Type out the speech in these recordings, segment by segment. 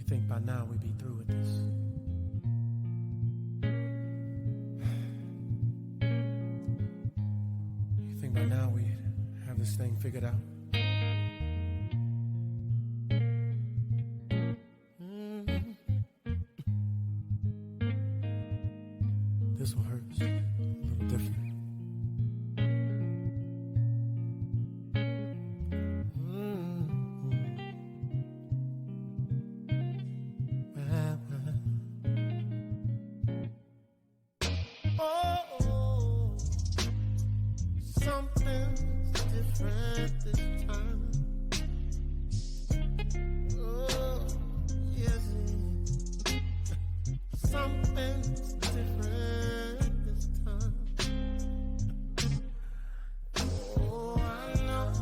You think by now we'd be through with this. You think by now we'd have this thing figured out. This one hurts a little different. Oh, something's different this time. Oh, yes, it is. Something's different this time. Oh, I know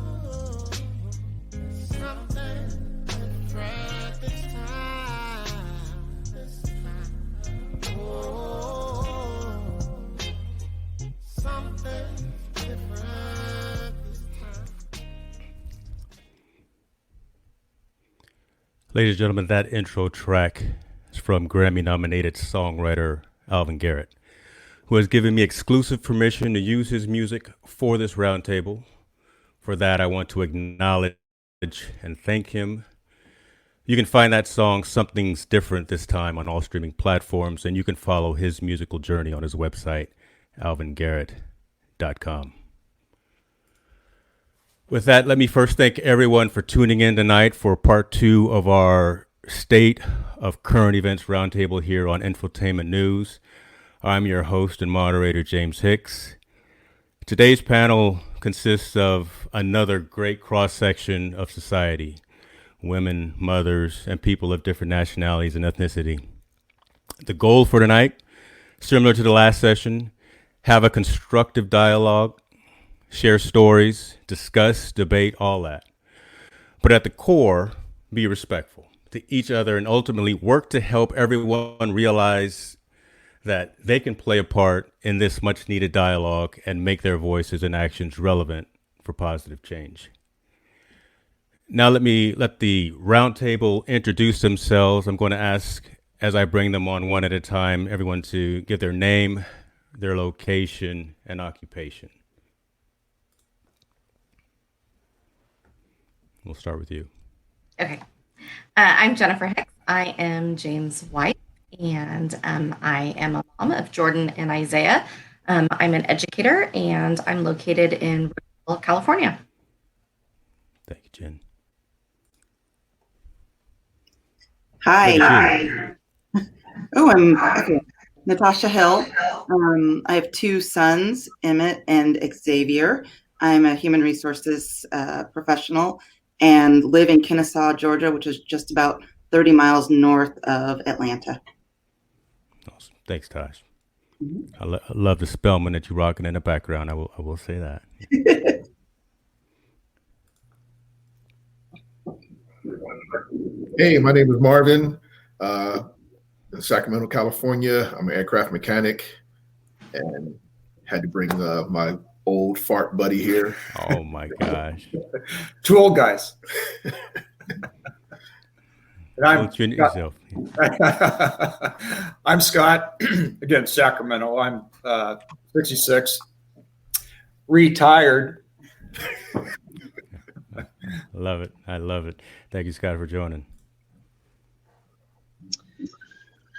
something's different this time. This time. Oh, something's different this time. Ladies and gentlemen, that intro track is from Grammy-nominated songwriter Alvin Garrett, who has given me exclusive permission to use his music for this roundtable. For that, I want to acknowledge and thank him. You can find that song, Something's Different This Time, on all streaming platforms, and you can follow his musical journey on his website, alvingarrett.com. With that, let me first thank everyone for tuning in tonight for part 2 of our State of Current Events Roundtable here on Infotainment News. I'm your host and moderator, James Hicks. Today's panel consists of another great cross-section of society: women, mothers, and people of different nationalities and ethnicity. The goal for tonight, similar to the last session, have a constructive dialogue, share stories, discuss, debate, all that. But at the core, be respectful to each other and ultimately work to help everyone realize that they can play a part in this much needed dialogue and make their voices and actions relevant for positive change. Now let the roundtable introduce themselves. I'm going to ask, as I bring them on one at a time, everyone to give their name, their location, and occupation. We'll start with you. Okay. I'm Jennifer Hicks. I am James' wife, and I am a mom of Jordan and Isaiah. I'm an educator, and I'm located in Roundtable, California. Thank you, Jen. Hi. Oh, I'm okay. Natasha Hill. I have 2 sons, Emmett and Xavier. I'm a human resources professional and live in Kennesaw, Georgia, which is just about 30 miles north of Atlanta. Awesome. Thanks, Tosh. I love the Spellman that you're rocking in the background. I will say that. Hey, my name is Marvin, in Sacramento, California. I'm an aircraft mechanic and had to bring my old fart buddy here. Oh my gosh. 2 old guys. And I'm yourself. I'm Scott, again, Sacramento. I'm 66, retired. Love it. I love it. Thank you, Scott, for joining.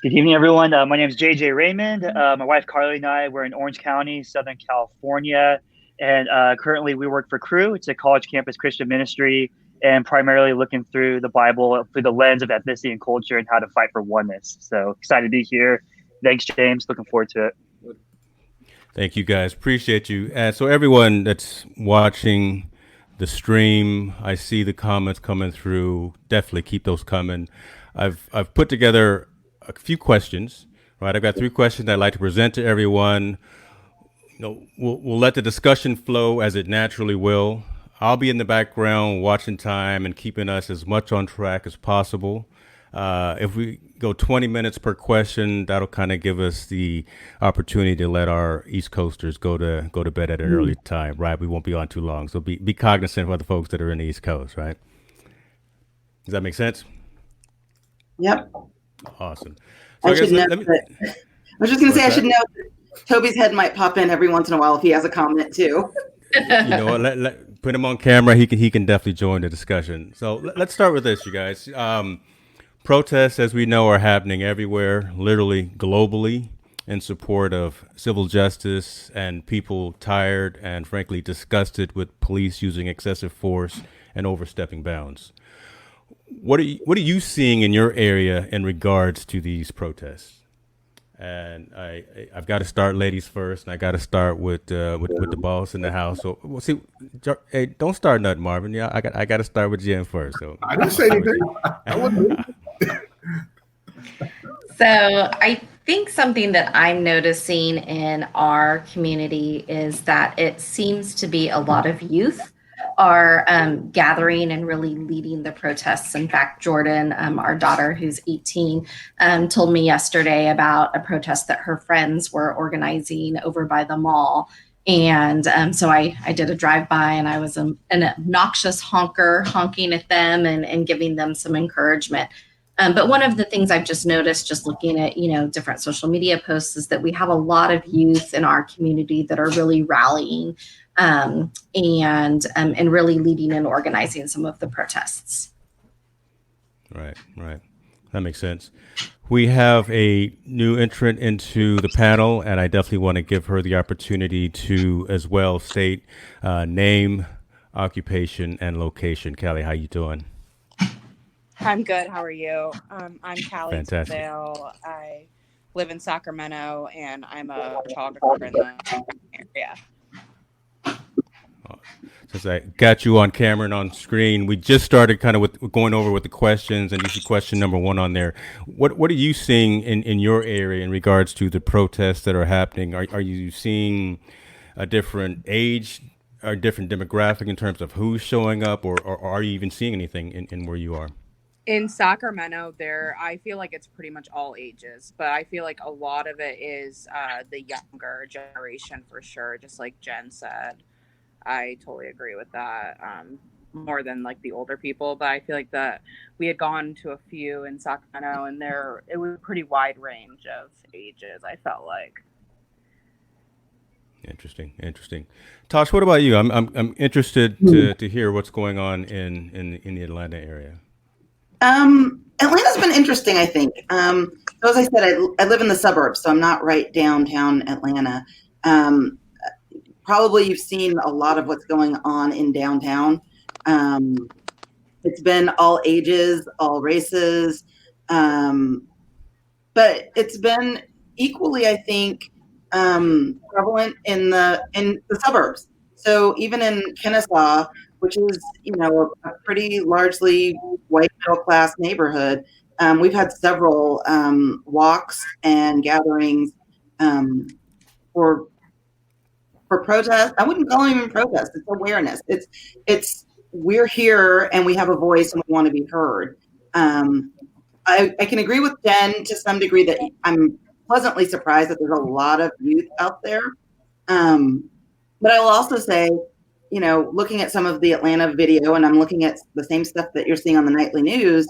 Good evening, everyone. My name is JJ Raymond. My wife Carly and I, we're in Orange County, Southern California. And currently we work for Crew. It's a college campus Christian ministry, and primarily looking through the Bible through the lens of ethnicity and culture and how to fight for oneness. So excited to be here. Thanks, James. Looking forward to it. Thank you, guys. Appreciate you. And so everyone that's watching the stream, I see the comments coming through. Definitely keep those coming. I've put together a few questions, right? I've got 3 questions I'd like to present to everyone. You know, we'll let the discussion flow as it naturally will. I'll be in the background watching time and keeping us as much on track as possible. If we go 20 minutes per question, that'll kind of give us the opportunity to let our East Coasters go to bed at an early time, right? We won't be on too long. So be cognizant of other folks that are in the East Coast, right? Does that make sense? Yep. Awesome. I guess should know let me, that. I was just going to say, I what's should that? know that Toby's head might pop in every once in a while if he has a comment too. You know what? Put him on camera. He can definitely join the discussion. So let's start with this, you guys. Protests, as we know, are happening everywhere, literally globally, in support of civil justice and people tired and frankly disgusted with police using excessive force and overstepping bounds. What are you seeing in your area in regards to these protests? And I've got to start ladies first, and I got to start with the boss in the house. So we'll see. Hey, don't start nothing, Marvin. Yeah, I got to start with Jen first. So I didn't say anything. I wasn't. So I think something that I'm noticing in our community is that it seems to be a lot of youth are gathering and really leading the protests. In fact, Jordan, our daughter who's 18, told me yesterday about a protest that her friends were organizing over by the mall. And so I did a drive-by, and I was an obnoxious honking at them and giving them some encouragement. But one of the things I've just noticed, just looking at, different social media posts, is that we have a lot of youth in our community that are really rallying and really leading and organizing some of the protests. Right. That makes sense. We have a new entrant into the panel, and I definitely want to give her the opportunity to as well state name, occupation, and location. Callie, how you doing? I'm good. How are you? I'm Callie Fantastic. Tisdale. I live in Sacramento, and I'm a photographer in the area. Since I got you on camera and on screen, we just started kind of with going over with the questions, and you see question number 1 on there. What are you seeing in your area in regards to the protests that are happening? Are you seeing a different age or different demographic in terms of who's showing up, or are you even seeing anything in where you are? In Sacramento, I feel like it's pretty much all ages, but I feel like a lot of it is the younger generation for sure, just like Jen said. I totally agree with that, more than like the older people, but I feel like that we had gone to a few in Sacramento, and it was a pretty wide range of ages, I felt like. Interesting. Tosh, what about you? I'm interested to hear what's going on in the Atlanta area. Atlanta's been interesting, I think. So as I said, I live in the suburbs, so I'm not right downtown Atlanta. Probably you've seen a lot of what's going on in downtown. It's been all ages, all races, but it's been equally, I think, prevalent in the suburbs. So even in Kennesaw, which is a pretty largely white middle class neighborhood, we've had several walks and gatherings for protest. I wouldn't call them even protest. It's awareness. It's we're here and we have a voice and we want to be heard. I can agree with Jen to some degree that I'm pleasantly surprised that there's a lot of youth out there. But I will also say, looking at some of the Atlanta video, and I'm looking at the same stuff that you're seeing on the nightly news,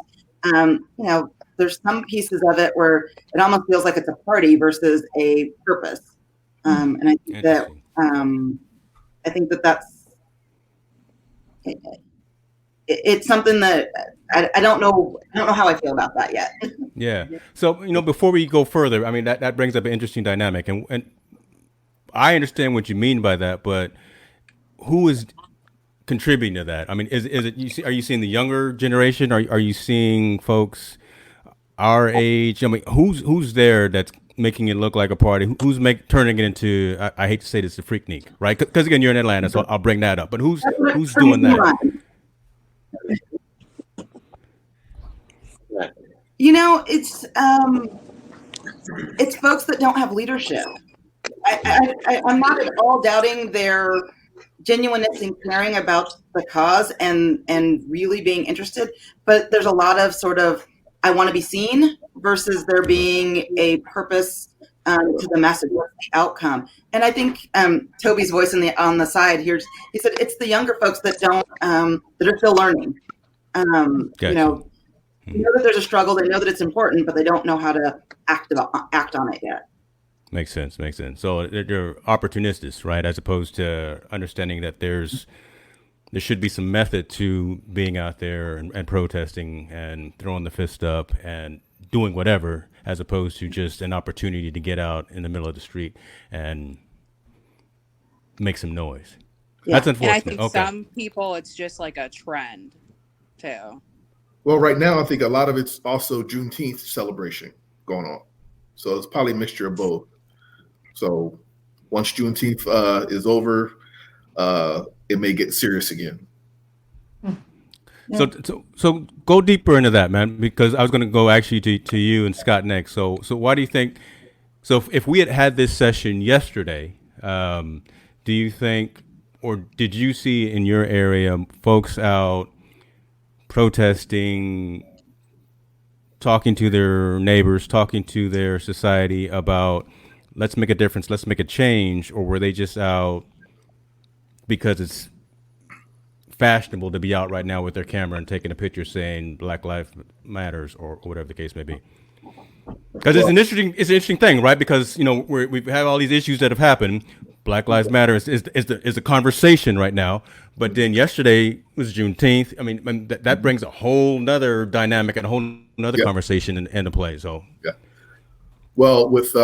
there's some pieces of it where it almost feels like it's a party versus a purpose. And I think that that's it's something that I don't know how I feel about that yet. Yeah. So before we go further, I mean that brings up an interesting dynamic, and I understand what you mean by that, but who is contributing to that? I mean, is it are you seeing the younger generation? Are you seeing folks our age? I mean, who's there that's making it look like a party? Who's turning it into? I hate to say this, a freaknik, right? Because again, you're in Atlanta, so I'll bring that up. But who's doing that? It's folks that don't have leadership. I'm not at all doubting their genuineness in caring about the cause and really being interested, but there's a lot of sort of I want to be seen versus there being a purpose to the message, the outcome. And I think Toby's voice on the side here, he said it's the younger folks that don't that are still learning. Gotcha. They know that there's a struggle. They know that it's important, but they don't know how to act on it yet. Makes sense. So they're opportunists, right? As opposed to understanding that there should be some method to being out there and protesting and throwing the fist up and doing whatever, as opposed to just an opportunity to get out in the middle of the street and make some noise. Yeah. That's And I unfortunate. think some people, it's just like a trend too. Well, right now, I think a lot of it's also Juneteenth celebration going on. So it's probably a mixture of both. So once Juneteenth is over, it may get serious again. So go deeper into that, man, because I was going to go actually to you and Scott next. So why do you think? So if we had this session yesterday, do you think, or did you see in your area folks out protesting, talking to their neighbors, talking to their society about let's make a difference, let's make a change, or were they just out because it's fashionable to be out right now with their camera and taking a picture saying Black Lives Matters or whatever the case may be? Because it's an interesting thing, right? Because we've had all these issues that have happened. Black Lives Matter is a conversation right now, but then yesterday was Juneteenth. I mean that brings a whole nother dynamic and a whole nother conversation into play. So well, with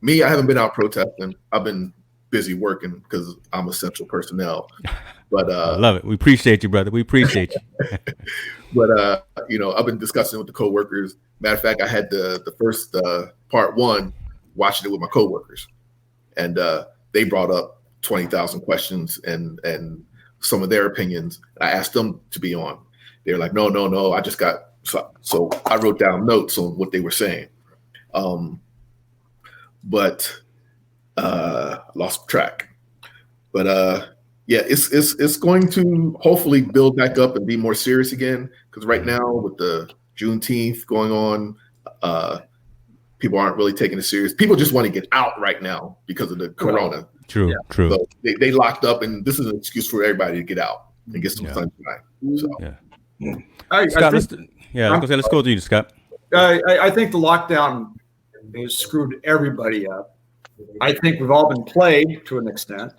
me, I haven't been out protesting. I've been busy working because I'm essential personnel. But I love it. We appreciate you, brother. We appreciate you. But I've been discussing with the coworkers. Matter of fact, I had the first part one, watching it with my coworkers, and they brought up 20,000 questions and some of their opinions. I asked them to be on. They're like, no. I just got so I wrote down notes on what they were saying, but lost track. But it's going to hopefully build back up and be more serious again. Because right now, with the Juneteenth going on, people aren't really taking it serious. People just want to get out right now because of the corona. True. So they locked up, and this is an excuse for everybody to get out and get some sunshine. So. Scott, let's go to you, Scott. I think the lockdown has screwed everybody up. I think we've all been played to an extent,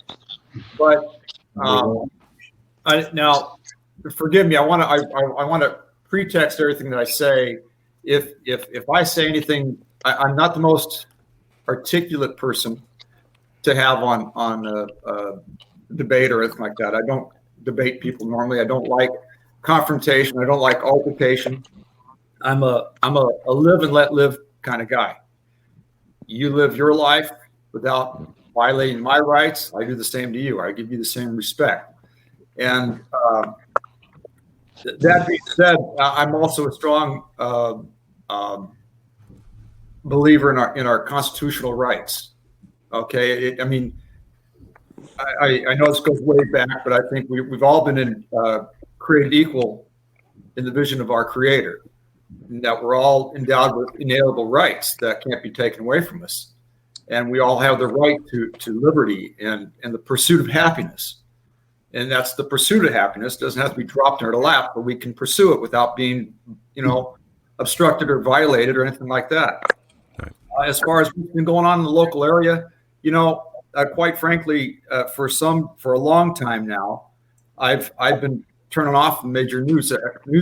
but now forgive me. I want to pretext everything that I say. If I say anything, I'm not the most articulate person to have on a debate or anything like that. I don't debate people normally. I don't like confrontation. I don't like altercation. I'm a live and let live kind of guy. You live your life without violating my rights. I do the same to you. I give you the same respect. And that being said, I'm also a strong believer in our constitutional rights. Okay, I know this goes way back, but I think we've all been created equal in the vision of our Creator, and that we're all endowed with inalienable rights that can't be taken away from us, and we all have the right to liberty and the pursuit of happiness. And that's the pursuit of happiness. It doesn't have to be dropped in our lap, but we can pursue it without being, obstructed or violated or anything like that. Right. As far as what's been going on in the local area, quite frankly, for a long time now, I've been turning off the major news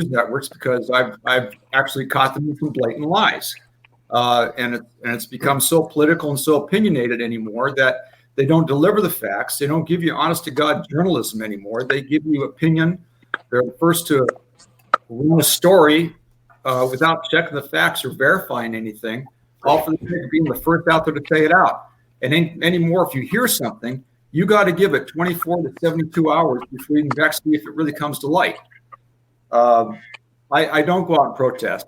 networks because I've actually caught them in some blatant lies, and it's become so political and so opinionated anymore that they don't deliver the facts. They don't give you honest to God journalism anymore. They give you opinion. They're the first to run a story without checking the facts or verifying anything, all for the sake of being the first out there to say it out. And anymore, if you hear something, you got to give it 24 to 72 hours before you can see if it really comes to light. I don't go out and protest.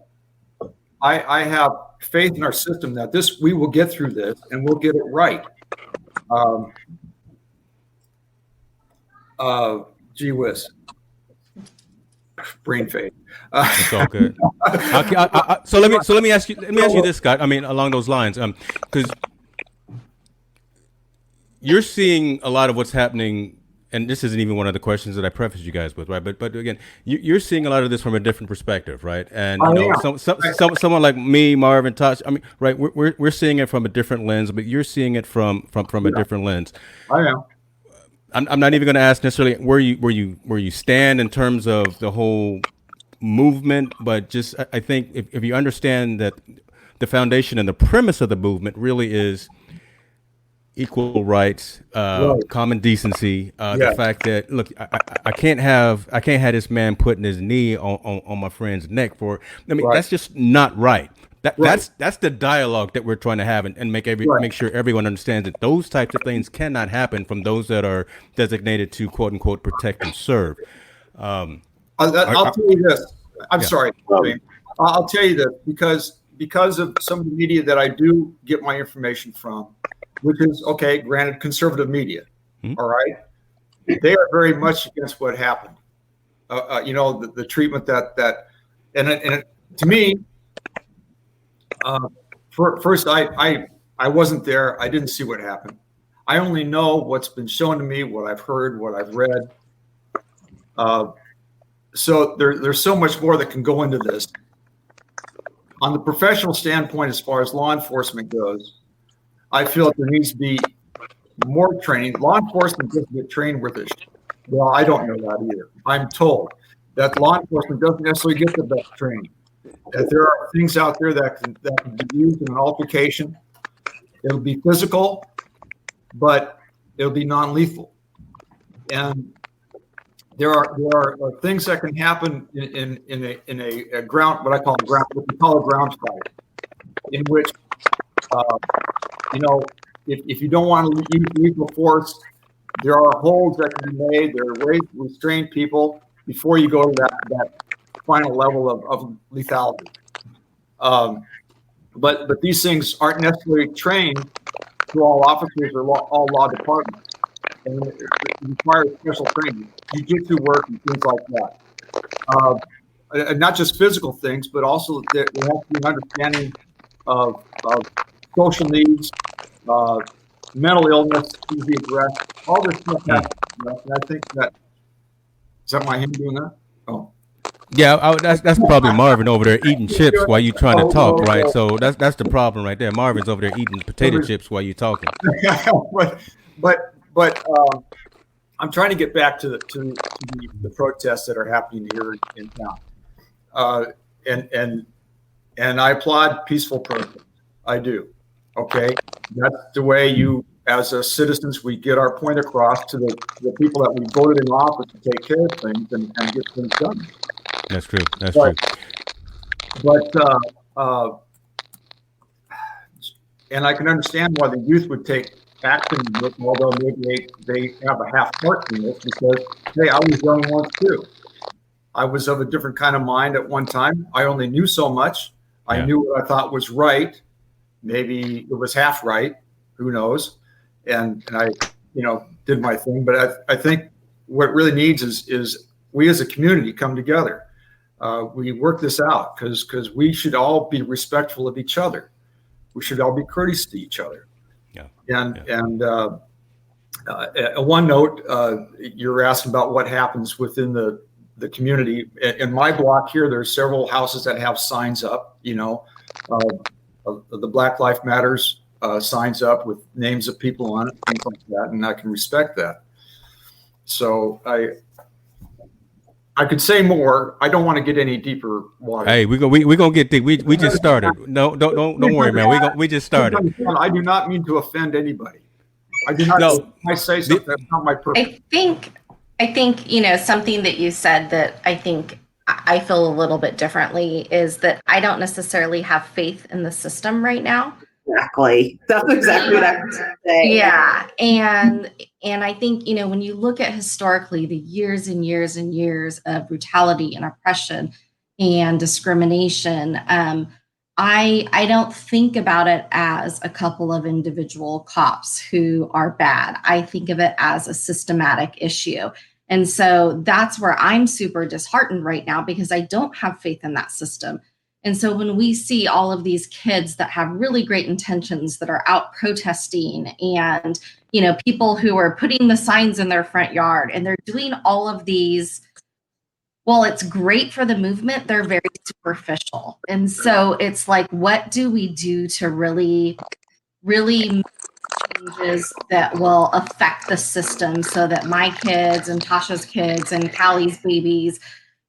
I have faith in our system that we will get through this and we'll get it right. Gee whiz. Brain fade. It's all good. So let me ask you this, Scott. I mean, along those lines, because you're seeing a lot of what's happening and this isn't even one of the questions that I prefaced you guys with, right? But again, you're seeing a lot of this from a different perspective, right? And someone like me, Marvin, Tosh, I mean, right? We're seeing it from a different lens, but you're seeing it from a different lens. I am. I'm not even going to ask necessarily where you stand in terms of the whole movement, but just I think if you understand that the foundation and the premise of the movement really is equal rights, common decency, the fact that look, I can't have this man putting his knee on my friend's neck for. I mean, that's just not right. That's the dialogue that we're trying to have and make sure everyone understands that those types of things cannot happen from those that are designated to quote unquote protect and serve. I'll tell you this. I'm sorry. I'll tell you this because of some of the media that I do get my information from, which is okay, granted, conservative media. All right, they are very much against what happened. The treatment that to me. First, I wasn't there. I didn't see what happened. I only know what's been shown to me, what I've heard, what I've read. So there's so much more that can go into this. On the professional standpoint, as far as law enforcement goes, I feel that there needs to be more training. Law enforcement doesn't get trained with this. Well, I don't know that either. I'm told that law enforcement doesn't necessarily get the best training. That there are things out there that can be used in an altercation. It'll be physical, but it'll be non-lethal. And there are things that can happen in a ground, what we call a ground fight, in which if you don't want to use lethal force, there are holds that can be made. There are ways to restrain people before you go to that final level of lethality. But these things aren't necessarily trained to all officers or all law departments. And it requires special training, jiu-jitsu work and things like that. And not just physical things, but also there has to be an understanding of social needs, mental illness to be addressed. All this stuff has to be addressed. And I think is that my hand doing that? Oh. Yeah, that's probably Marvin over there eating chips while you trying to talk, right? So that's the problem right there. Marvin's over there eating potato chips while you're talking. but I'm trying to get back to the protests that are happening here in town, and I applaud peaceful protest. I do. Okay, that's the way as citizens, we get our point across to the people that we voted in office to take care of things and get things done. That's true. That's true. But and I can understand why the youth would take action, although maybe they have a half part in this, because hey, I was young once too. I was of a different kind of mind at one time. I only knew so much. I knew what I thought was right. Maybe it was half right. Who knows? And I, did my thing. But I think what really needs is we as a community come together. We work this out because we should all be respectful of each other. We should all be courteous to each other. And one note, you're asking about what happens within the community. In my block here, there's several houses that have signs up, the Black Lives Matters signs up with names of people on it, things like that, and I can respect that. So I could say more. I don't want to get any deeper water. Hey, we gonna get deep. We just started. No, don't worry, man. We just started. I do not mean to offend anybody. I do not. No. I say something that's not my purpose. I think something that you said that I think I feel a little bit differently is that I don't necessarily have faith in the system right now. Exactly. That's exactly what I was saying. Yeah. And I think, when you look at historically the years and years and years of brutality and oppression and discrimination, I don't think about it as a couple of individual cops who are bad. I think of it as a systematic issue. And so that's where I'm super disheartened right now because I don't have faith in that system. And so when we see all of these kids that have really great intentions that are out protesting, and, you know, people who are putting the signs in their front yard, and they're doing all of these, well, it's great for the movement, they're very superficial. And so it's like, what do we do to really make changes that will affect the system so that my kids and Tasha's kids and Callie's babies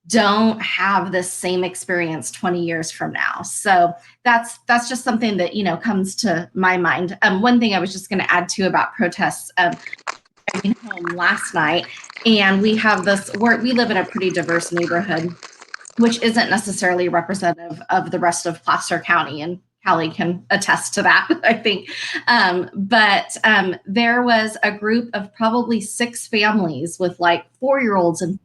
don't have the same experience 20 years from now? So that's just something that, you know, comes to my mind. One thing I was just going to add to about protests, driving home last night, and we have this, we live in a pretty diverse neighborhood, which isn't necessarily representative of the rest of Placer County, and Callie can attest to that, I think. But there was a group of probably 6 families with like 4-year-olds and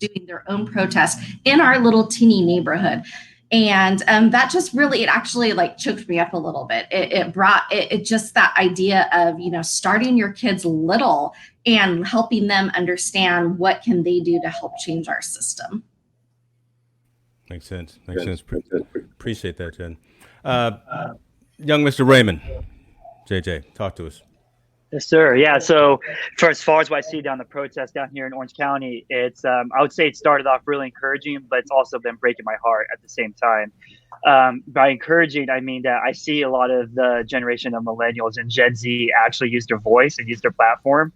doing their own protest in our little teeny neighborhood. And that just really, it actually like choked me up a little bit. It brought it just that idea of, you know, starting your kids little and helping them understand what can they do to help change our system. Makes sense. Appreciate that, Jen. Young Mr. Raymond, JJ, talk to us. Yes, sir. Yeah. So for as far as what I see down the protest down here in Orange County, it's I would say it started off really encouraging, but it's also been breaking my heart at the same time. By encouraging, I mean that I see a lot of the generation of millennials and Gen Z actually use their voice and use their platform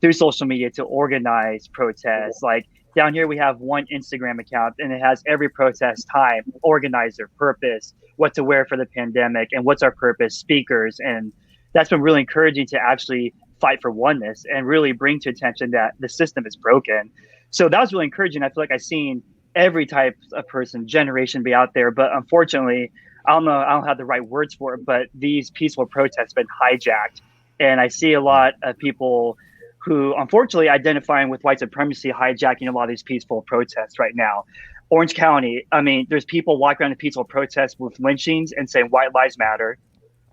through social media to organize protests. Like down here, we have one Instagram account, and it has every protest time, organizer, purpose, what to wear for the pandemic, and what's our purpose, speakers. And that's been really encouraging to actually fight for oneness and really bring to attention that the system is broken. So that was really encouraging. I feel like I've seen every type of person, generation be out there, but unfortunately, I don't have the right words for it, but these peaceful protests have been hijacked. And I see a lot of people who unfortunately identifying with white supremacy hijacking a lot of these peaceful protests right now. Orange County, I mean, there's people walking around the peaceful protests with lynchings and saying white lives matter.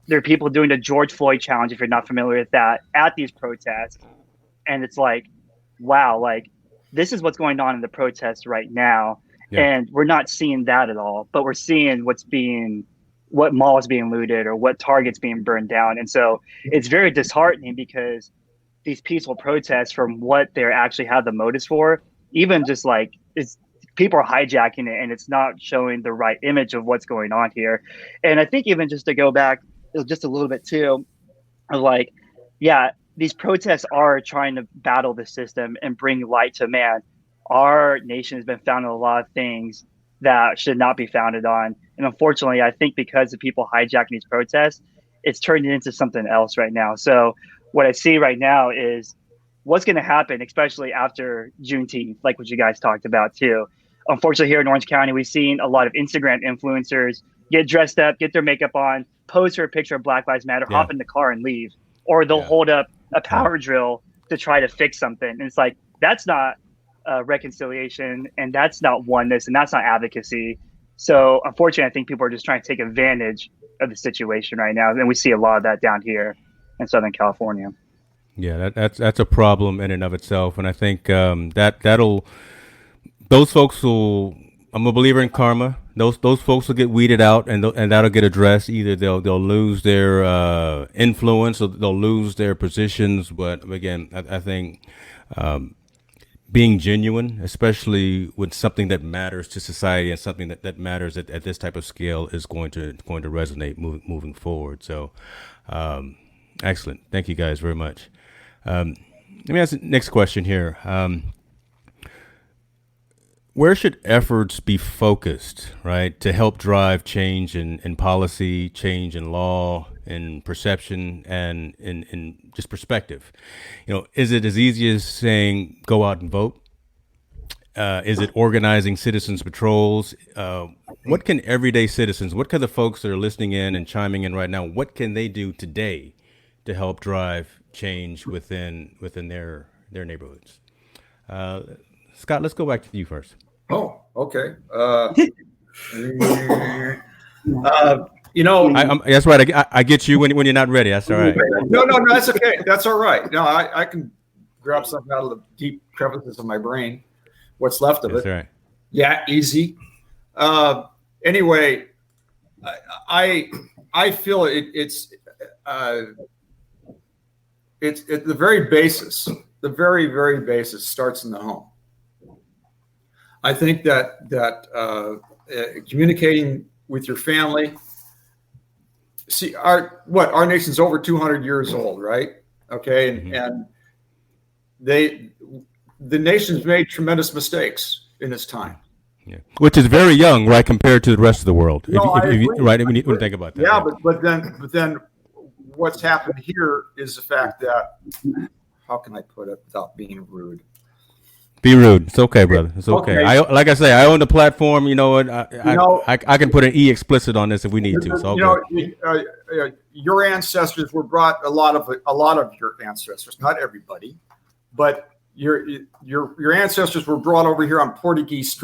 There are people doing the George Floyd challenge, if you're not familiar with that, at these protests. And it's like, wow, like this is what's going on in the protests right now. Yeah. And we're not seeing that at all, but we're seeing what malls being looted or what Target's being burned down. And so it's very disheartening because these peaceful protests, from what they actually have the motives for, even just like people are hijacking it, and it's not showing the right image of what's going on here. And I think even just to go back just a little bit too, of like, yeah, these protests are trying to battle the system and bring light to man. Our nation has been founded on a lot of things that should not be founded on. And unfortunately, I think because of people hijacking these protests, it's turned into something else right now. So what I see right now is what's going to happen, especially after Juneteenth, like what you guys talked about too. Unfortunately, here in Orange County, we've seen a lot of Instagram influencers get dressed up, get their makeup on, pose for a picture of Black Lives Matter, hop in the car and leave. Or they'll hold up a power drill to try to fix something. And it's like, that's not reconciliation, and that's not oneness, and that's not advocacy. So unfortunately, I think people are just trying to take advantage of the situation right now. And we see a lot of that down here in Southern California. Yeah, that's a problem in and of itself. And I think those folks will, I'm a believer in karma. Those folks will get weeded out, and that'll get addressed. Either they'll lose their influence, or they'll lose their positions. But again, I think being genuine, especially with something that matters to society and something that matters at this type of scale, is going to resonate moving forward. So, excellent. Thank you guys very much. Let me ask the next question here. Where should efforts be focused, right, to help drive change in policy, change in law, in perception, and in just perspective? You know, is it as easy as saying go out and vote? Is it organizing citizens patrols? What can everyday citizens, what can the folks that are listening in and chiming in right now, what can they do today to help drive change within their neighborhoods? Scott, let's go back to you first. Oh, okay. That's right. I get you when you're not ready. That's all right. No, that's okay. That's all right. No, I can grab something out of the deep crevices of my brain, what's left of it. Right. Yeah, easy. And anyway, I feel it's the very basis. The very, very basis starts in the home. I think that communicating with your family. See, our nation's over 200 years old, right? Okay, and the nation's made tremendous mistakes in its time. Yeah. Which is very young, right, compared to the rest of the world. No, Right? When you think about that. Yeah, but then what's happened here is the fact that, how can I put it without being rude? Be rude. It's okay, brother. It's okay. Like I say, I own the platform. You know what? I can put an E explicit on this if we need to. So your ancestors were brought. A lot of your ancestors, not everybody, but your ancestors were brought over here on Portuguese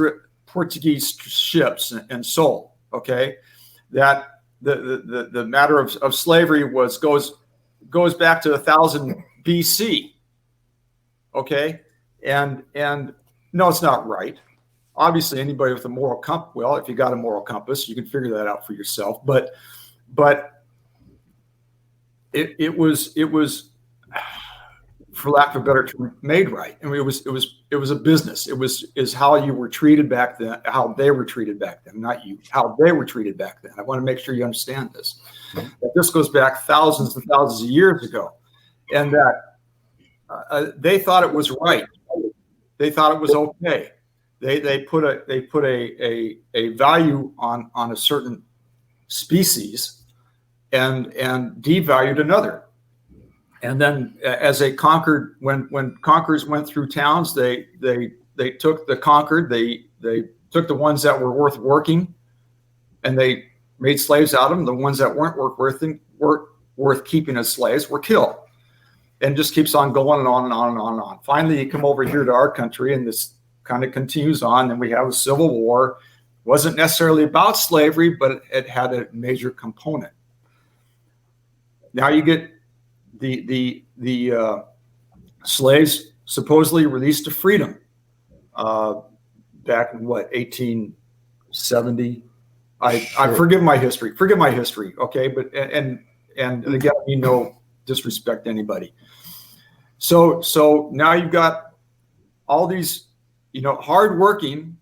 ships and sold. Okay, that the matter of slavery goes back to 1000 BC. Okay. And no, it's not right. Obviously, anybody with a moral compass, well, if you got a moral compass, you can figure that out for yourself. But it was, for lack of a better term, made right. I mean, it was a business. Is how you were treated back then, how they were treated back then, not you, how they were treated back then. I want to make sure you understand this. That this goes back thousands and thousands of years ago, and that they thought it was right. They thought it was okay. They put a value on a certain species and devalued another. And then as they conquered, when conquerors went through towns, they took the conquered, they took the ones that were worth working, and they made slaves out of them. The ones that weren't worth keeping as slaves were killed. And just keeps on going and on and on and on and on. Finally, you come over here to our country, and this kind of continues on. And we have a civil war. It wasn't necessarily about slavery, but it had a major component. Now you get the slaves supposedly released to freedom back in 1870. I forgive my history. Okay, but and again, disrespect anybody. So now you've got all these, hardworking,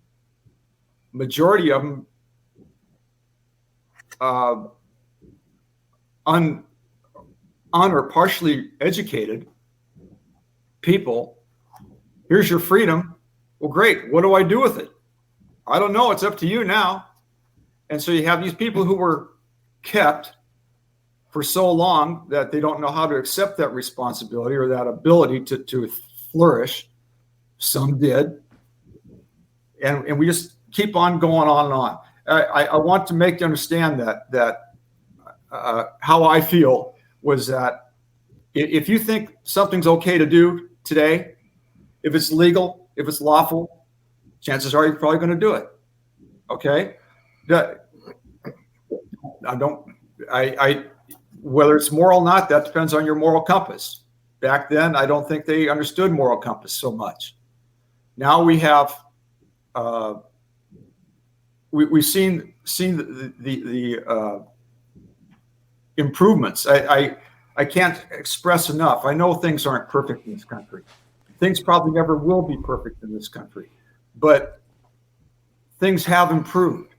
majority of them un or partially educated people. Here's your freedom. Well, great. What do I do with it? I don't know. It's up to you now. And so you have these people who were kept for so long that they don't know how to accept that responsibility or that ability to flourish. Some did. And we just keep on going on and on. I want to make you understand that how I feel was that if you think something's okay to do today, if it's legal, if it's lawful, chances are you're probably going to do it. Okay? Whether it's moral or not, that depends on your moral compass. Back then, I don't think they understood moral compass so much. Now we have, we've seen the improvements. I can't express enough. I know things aren't perfect in this country. Things probably never will be perfect in this country, but things have improved.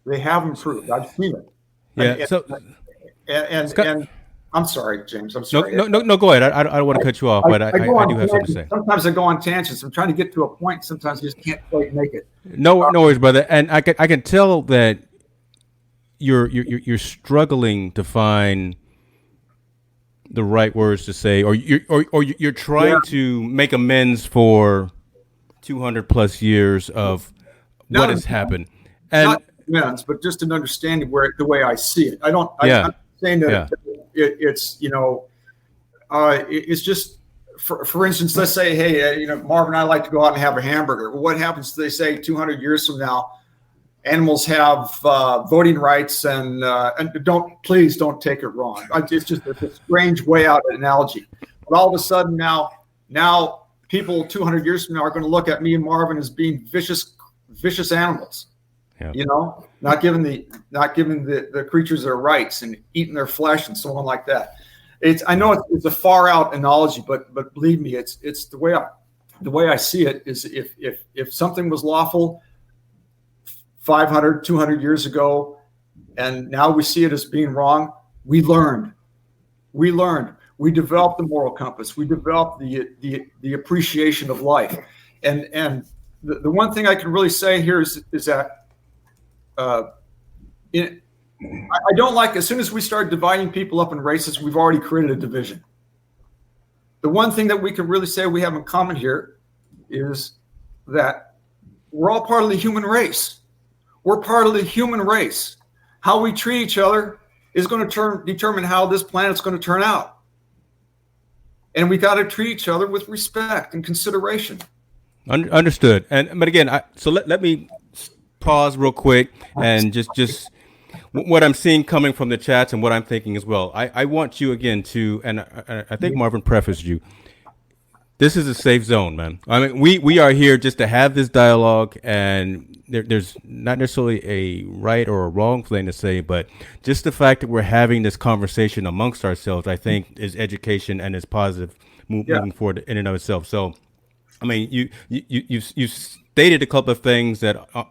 They have improved. I've seen it. Yeah. And I'm sorry, James. I'm sorry. No. Go ahead. I don't want to cut you off, but I do have something to say. Sometimes I go on tangents. I'm trying to get to a point. Sometimes I just can't quite make it. No worries, brother. And I can tell that you're struggling to find the right words to say, or you're trying to make amends for 200 plus years of what has happened. And not amends, but just an understanding the way I see it. I'm saying that it's it's just for instance, let's say, hey, Marvin and I like to go out and have a hamburger. Well, what happens? They say 200 years from now, animals have voting rights, and please don't take it wrong. It's just a strange way out analogy. But all of a sudden now people 200 years from now are going to look at me and Marvin as being vicious animals. Yeah. You know, not giving the creatures their rights and eating their flesh and so on like that. I know it's a far out analogy, but believe me, it's the way I see it is if something was lawful 500, 200 years ago, and now we see it as being wrong, we learned. We developed the moral compass. We developed the appreciation of life. And the one thing I can really say here is that I don't like, as soon as we start dividing people up in races, we've already created a division. The one thing that we can really say we have in common here is that we're all part of the human race. We're part of the human race. How we treat each other is going to determine how this planet's going to turn out. And we got to treat each other with respect and consideration. Understood. But again, so let me pause real quick and just what I'm seeing coming from the chats and what I'm thinking as well. I want you again to, and I think Marvin prefaced you, this is a safe zone, man. I mean, we are here just to have this dialogue, and there's not necessarily a right or a wrong thing to say, but just the fact that we're having this conversation amongst ourselves, I think, is education and is positive moving forward in and of itself. So, I mean, you stated a couple of things that, all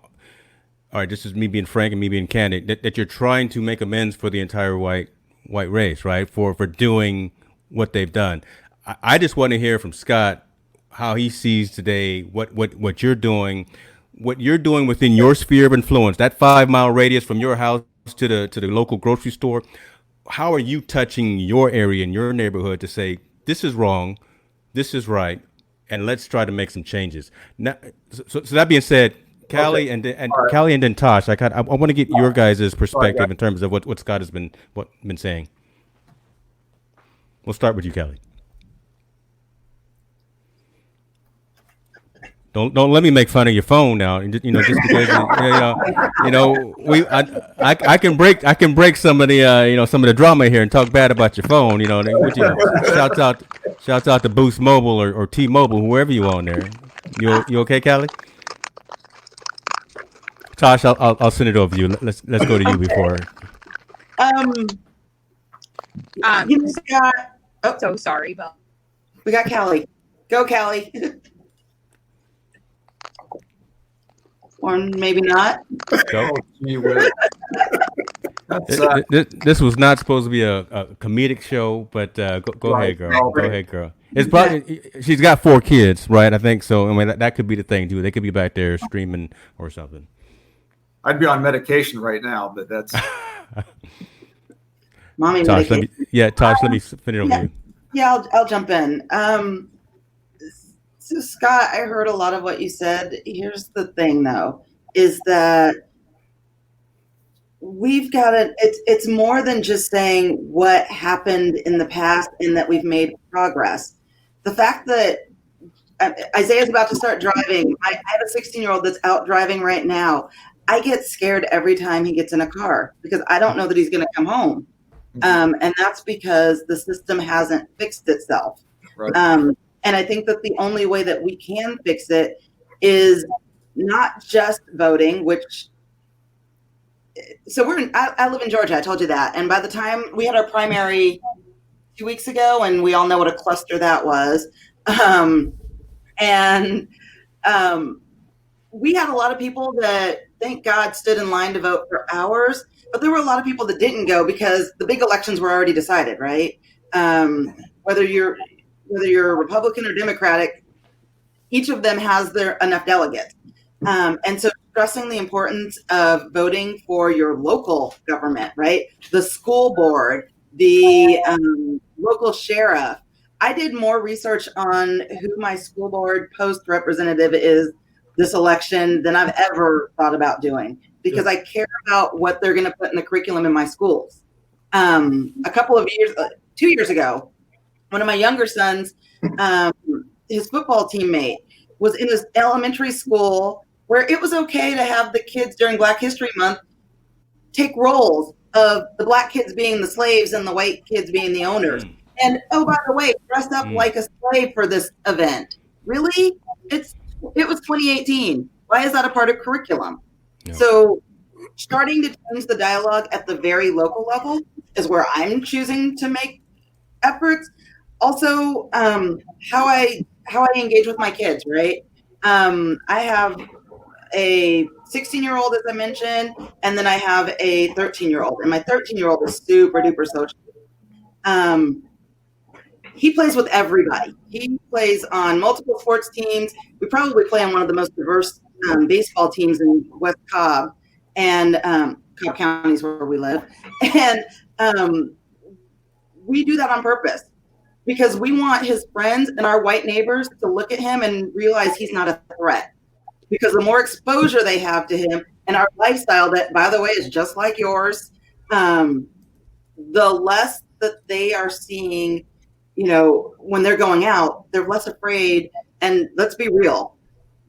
right, this is me being frank and me being candid, that you're trying to make amends for the entire white race, right, for doing what they've done. I just want to hear from Scott how he sees today what you're doing within your sphere of influence, that 5-mile radius from your house to the local grocery store. How are you touching your area and your neighborhood to say this is wrong, this is right, and let's try to make some changes? Now, so that being said, Callie and Callie and then Tosh, I want to get your guys' perspective in terms of what Scott has been saying. We'll start with you, Callie. Don't let me make fun of your phone now. Just because I can break some of the some of the drama here and talk bad about your phone. Shouts out to Boost Mobile or T-Mobile, whoever you on there. You okay, Callie? Tosh, I'll send it over to you. Let's go to you before. Scott. Oh, So sorry, but we got Callie. Go, Callie. Or maybe not. Go. That's, This was not supposed to be a comedic show, but go ahead, girl. Go ahead, girl. It's probably she's got 4 kids, right? I think so. I mean, that could be the thing too. They could be back there streaming or something. I'd be on medication right now, but that's Mommy Tosh, medication. Tosh, let me finish it over you. Yeah, I'll jump in. So Scott, I heard a lot of what you said. Here's the thing, though, is that we've got to. It's more than just saying what happened in the past and that we've made progress. The fact that Isaiah's about to start driving. I have a 16-year-old that's out driving right now. I get scared every time he gets in a car because I don't know that he's going to come home. And that's because the system hasn't fixed itself. right. And I think that the only way that we can fix it is not just voting, so I live in Georgia. I told you that. And by the time we had our primary 2 weeks ago, and we all know what a cluster that was. We had a lot of people that, thank God, stood in line to vote for hours, but there were a lot of people that didn't go because the big elections were already decided, right? Whether you're Republican or Democratic, each of them has enough delegates. And so stressing the importance of voting for your local government, right? The school board, the local sheriff. I did more research on who my school board post representative is this election than I've ever thought about doing because I care about what they're going to put in the curriculum in my schools. A couple of years, 2 years ago, one of my younger sons, his football teammate was in his elementary school where it was okay to have the kids during Black History Month take roles of the Black kids being the slaves and the white kids being the owners. And oh, by the way, dress up like a slave for this event. Really? It was 2018. Why is that a part of curriculum? Yeah. So starting to change the dialogue at the very local level is where I'm choosing to make efforts. Also, how I engage with my kids, right? I have a 16-year-old, as I mentioned, and then I have a 13-year-old, and my 13-year-old is super duper social. He plays with everybody. He plays on multiple sports teams. We probably play on one of the most diverse baseball teams in West Cobb, and Cobb County is where we live. And we do that on purpose because we want his friends and our white neighbors to look at him and realize he's not a threat. Because the more exposure they have to him and our lifestyle, that, by the way, is just like yours, the less that they are seeing, when they're going out, they're less afraid. And let's be real,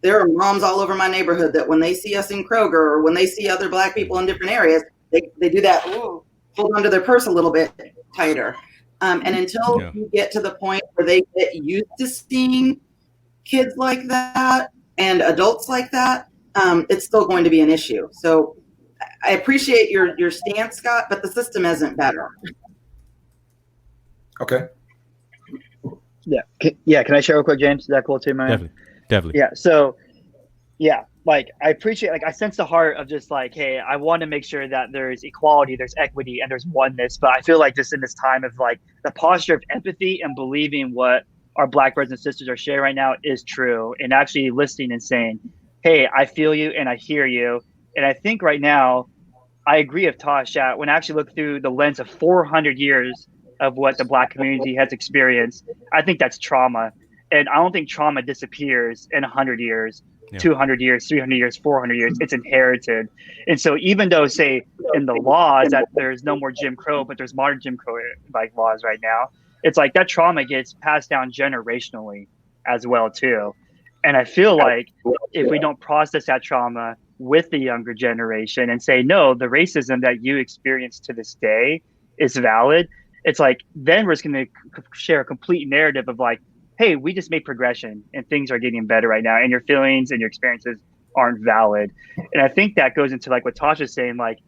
there are moms all over my neighborhood that when they see us in Kroger or when they see other Black people in different areas, they do that, hold onto their purse a little bit tighter. And until you get to the point where they get used to seeing kids like that and adults like that, it's still going to be an issue. So I appreciate your stance, Scott, but the system isn't better. Okay. Yeah. Can I share real quick, James? Is that cool too, man? Definitely. Yeah. So, yeah, like I appreciate, like I sense the heart of just like, hey, I want to make sure that there's equality, there's equity, and there's oneness. But I feel like just in this time of like the posture of empathy and believing what our Black brothers and sisters are sharing right now is true, and actually listening and saying, hey, I feel you and I hear you. And I think right now, I agree with Tosh that when I actually look through the lens of 400 years of what the Black community has experienced, I think that's trauma. And I don't think trauma disappears in 100 years, 200 years, 300 years, 400 years. It's inherited. And so even though, say, in the laws that there's no more Jim Crow, but there's modern Jim Crow like laws right now, it's like that trauma gets passed down generationally as well, too. And I feel like if we don't process that trauma with the younger generation and say, no, the racism that you experience to this day is valid, it's like then we're just going to share a complete narrative of like, hey, we just made progression and things are getting better right now, and your feelings and your experiences aren't valid. And I think that goes into like what Tasha's saying, like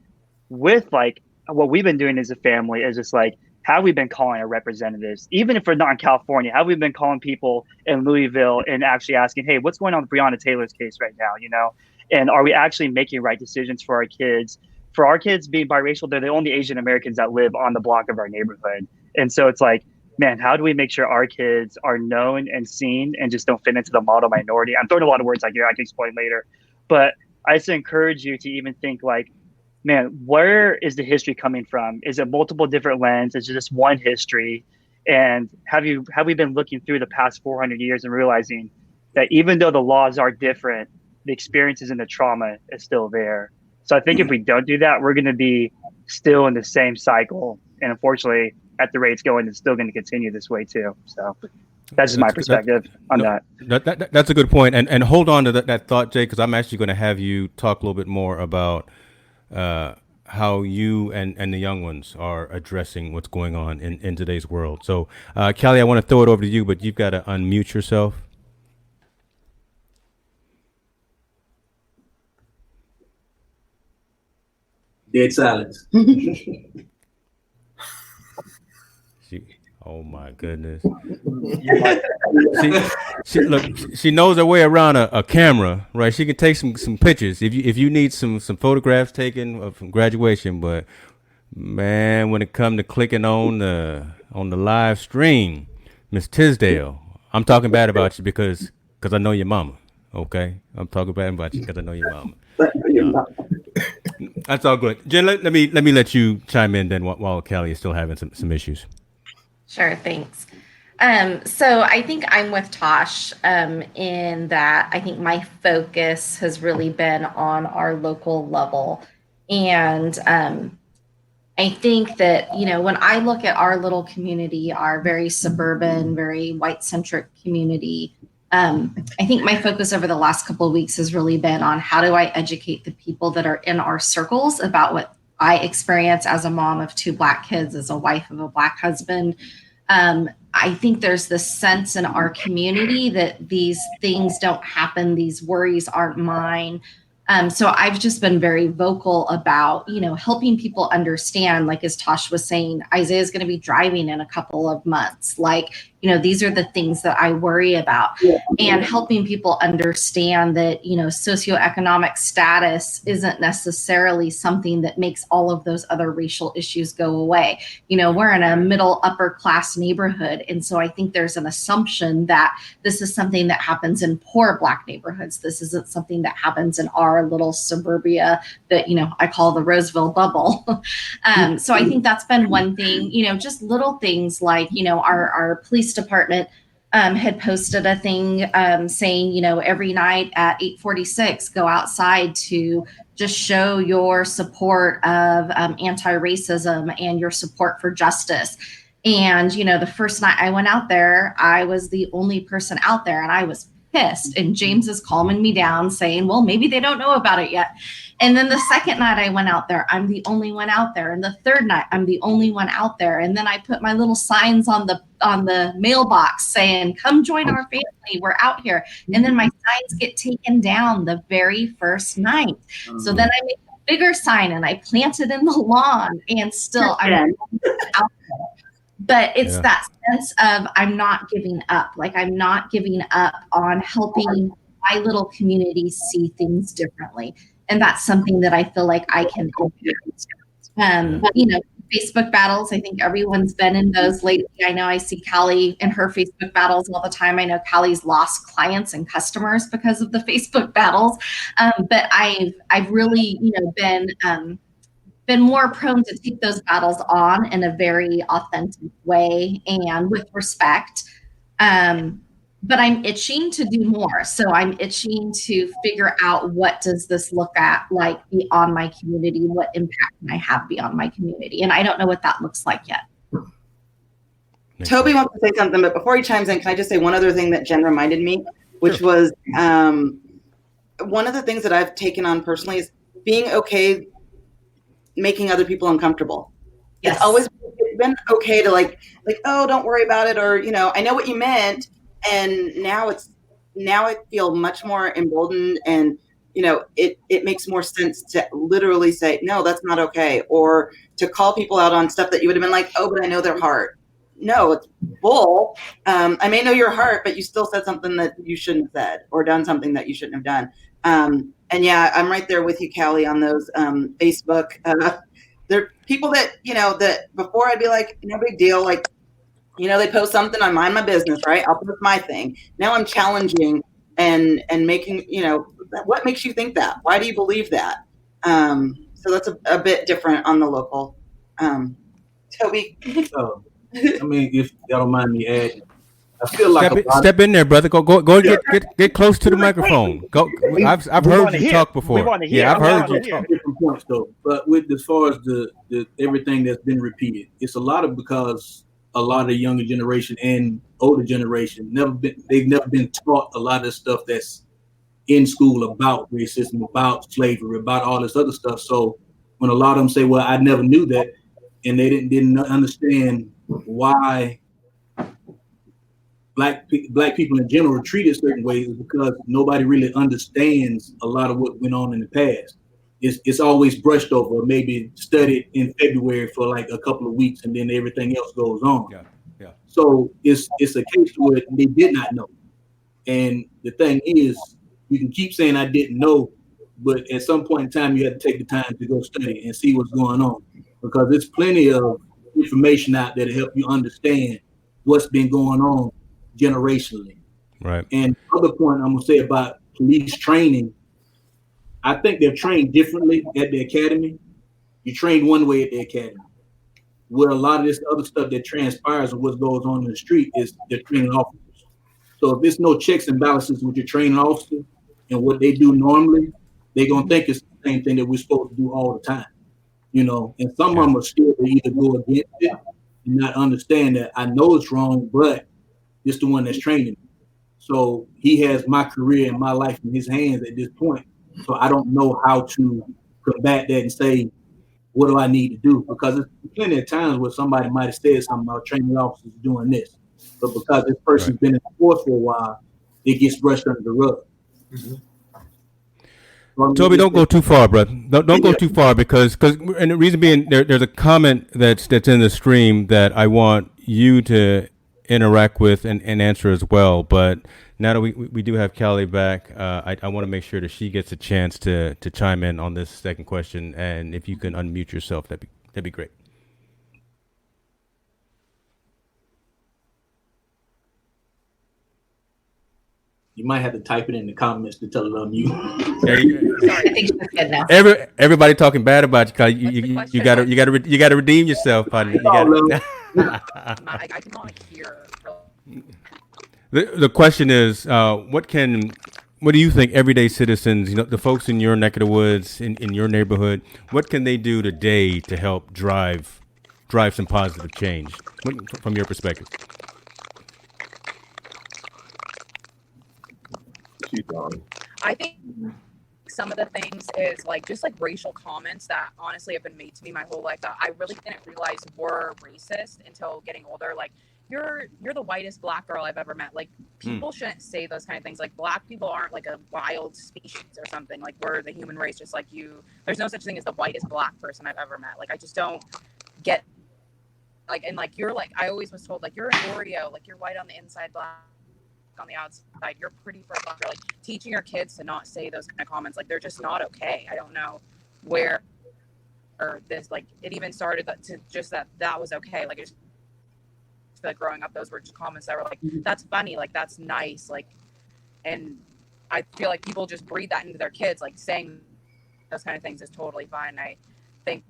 with like what we've been doing as a family is just like, have we been calling our representatives, even if we're not in California, have we been calling people in Louisville and actually asking, hey, what's going on with Breonna Taylor's case right now, and are we actually making right decisions for our kids? For our kids being biracial, they're the only Asian Americans that live on the block of our neighborhood. And so it's like, man, how do we make sure our kids are known and seen and just don't fit into the model minority? I'm throwing a lot of words out here, I can explain later. But I just encourage you to even think like, man, where is the history coming from? Is it multiple different lenses? Is it just one history? And have we been looking through the past 400 years and realizing that even though the laws are different, the experiences and the trauma is still there? So I think if we don't do that, we're going to be still in the same cycle. And unfortunately, at the rate it's going, it's still going to continue this way too. So that's just my perspective on that. That's a good point. And hold on to that thought, Jay, because I'm actually going to have you talk a little bit more about how you and the young ones are addressing what's going on in today's world. So, Callie, I want to throw it over to you, but you've got to unmute yourself. Dead silence. Oh my goodness. She knows her way around a camera, right? She can take some pictures if you need some photographs taken from graduation. But man, when it comes to clicking on the live stream, Miss Tisdale, I'm talking bad about you because I know your mama. Okay, I'm talking bad about you because I know your mama. That's all good. Jen, let me let you chime in then while Callie is still having some issues. Sure, thanks. So I think I'm with Tosh in that I think my focus has really been on our local level. And I think that, when I look at our little community, our very suburban, very white-centric community, I think my focus over the last couple of weeks has really been on how do I educate the people that are in our circles about what I experience as a mom of 2 Black kids, as a wife of a Black husband. I think there's this sense in our community that these things don't happen, these worries aren't mine. So I've just been very vocal about, helping people understand, like as Tosh was saying, Isaiah is going to be driving in a couple of months. Like, these are the things that I worry about, and helping people understand that, socioeconomic status isn't necessarily something that makes all of those other racial issues go away. We're in a middle upper class neighborhood. And so I think there's an assumption that this is something that happens in poor Black neighborhoods. This isn't something that happens in our little suburbia that, I call the Roseville bubble. So I think that's been one thing, just little things like, our police department had posted a thing saying, every night at 8:46, go outside to just show your support of anti-racism and your support for justice. And, the first night I went out there, I was the only person out there, and I was pissed. And James is calming me down saying, well, maybe they don't know about it yet. And then the second night I went out there, I'm the only one out there. And the third night, I'm the only one out there. And then I put my little signs on the mailbox saying, come join our family, we're out here. And then my signs get taken down the very first night. So then I made a bigger sign and I planted in the lawn, and still I'm out there. But it's that sense of I'm not giving up. Like, I'm not giving up on helping my little community see things differently. And that's something that I feel like I can impact. Facebook battles, I think everyone's been in those lately. I know I see Callie in her Facebook battles all the time. I know Callie's lost clients and customers because of the Facebook battles. But I've really, been more prone to take those battles on in a very authentic way and with respect. But I'm itching to do more. So I'm itching to figure out, what does this look at like beyond my community? What impact can I have beyond my community? And I don't know what that looks like yet. Toby wants to say something, but before he chimes in, can I just say one other thing that Jen reminded me, which was one of the things that I've taken on personally is being okay making other people uncomfortable. Yes. It's always been okay to like, oh, don't worry about it. Or, I know what you meant. And now I feel much more emboldened, and, it makes more sense to literally say, no, that's not okay. Or to call people out on stuff that you would have been like, oh, but I know their heart. No, it's bull. I may know your heart, but you still said something that you shouldn't have said, or done something that you shouldn't have done. And yeah, I'm right there with you, Callie, on those Facebook. There are people that, that before I'd be like, no big deal. Like, they post something, I mind my business, right? I'll post my thing. Now I'm challenging and making, what makes you think that? Why do you believe that? So that's a bit different on the local. Toby? If y'all don't mind me adding. I feel like step in there, brother. Go get close to the microphone. Go. I've heard you talk before. Yeah, I've heard you talk. Different points though, but with as far as the everything that's been repeated, it's a lot of because a lot of the younger generation and older generation they've never been taught a lot of stuff that's in school about racism, about slavery, about all this other stuff. So when a lot of them say, "Well, I never knew that," and they didn't understand why black people in general are treated certain ways, is because nobody really understands a lot of what went on in the past. It's always brushed over, maybe studied in February for like a couple of weeks, and then everything else goes on. Yeah. So it's a case where they did not know. And the thing is, you can keep saying I didn't know, but at some point in time, you have to take the time to go study and see what's going on, because there's plenty of information out there to help you understand what's been going on generationally. Right. And the other point I'm gonna say about police training, I think they're trained differently at the academy. You train one way at the academy, where a lot of this other stuff that transpires and what goes on in the street is they're training officers. So if there's no checks and balances with your training officer and what they do normally, they're gonna think it's the same thing that we're supposed to do all the time. And some of them are scared to either go against it and not understand that I know it's wrong, but it's the one that's training me. So he has my career and my life in his hands at this point. So I don't know how to combat that and say, what do I need to do? Because there's plenty of times where somebody might have said something about training officers doing this, but because this person's been in the force for a while, it gets brushed under the rug. Mm-hmm. Toby, don't go too far, bro. Don't go too far because and the reason being there's a comment that's in the stream that I want you to interact with and answer as well. But now that we do have Callie back, I want to make sure that she gets a chance to chime in on this second question. And if you can unmute yourself, that'd be great. You might have to type it in the comments to tell it on you. There you go. Sorry, I think she's good now. Everybody talking bad about you, Callie. You gotta redeem yourself, partner. I cannot hear. The question is, what do you think everyday citizens, the folks in your neck of the woods, in your neighborhood, what can they do today to help drive some positive change from your perspective? I think some of the things is just racial comments that honestly have been made to me my whole life that I really didn't realize were racist until getting older. Like, you're the whitest black girl I've ever met. Like, people shouldn't say those kind of things. Like, black people aren't like a wild species or something. Like, we're the human race just like you. There's no such thing as the whitest black person I've ever met. Like, I just don't get you're I always was told you're an Oreo, you're white on the inside, black on the outside, you're pretty for a fucker. Teaching your kids to not say those kind of comments, they're just not okay. I don't know where or this it even started to just that was okay. I just feel growing up those were just comments that were that's funny, that's nice, and I feel people just breed that into their kids, saying those kind of things is totally fine. I think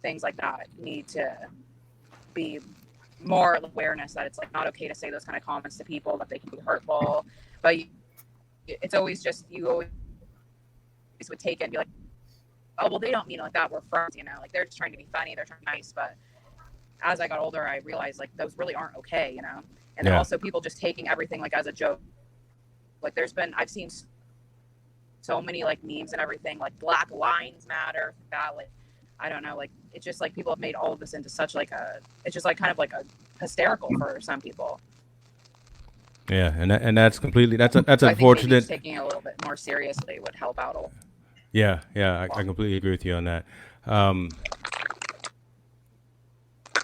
things like that need to be more awareness that it's not okay to say those kind of comments to people, that they can be hurtful. But it's always just, you always would take it and be oh, well, they don't mean it like that, we're friends, they're just trying to be funny, they're trying to be nice. But as I got older, I realized those really aren't okay, and then also people just taking everything as a joke. I've seen so many memes and everything, Black Lives Matter, that I don't know, it's just people have made all of this into such it's just kind of a hysterical for some people. Yeah, and that's completely that's So unfortunate. I think taking it a little bit more seriously would help out a little. Yeah, I completely agree with you on that.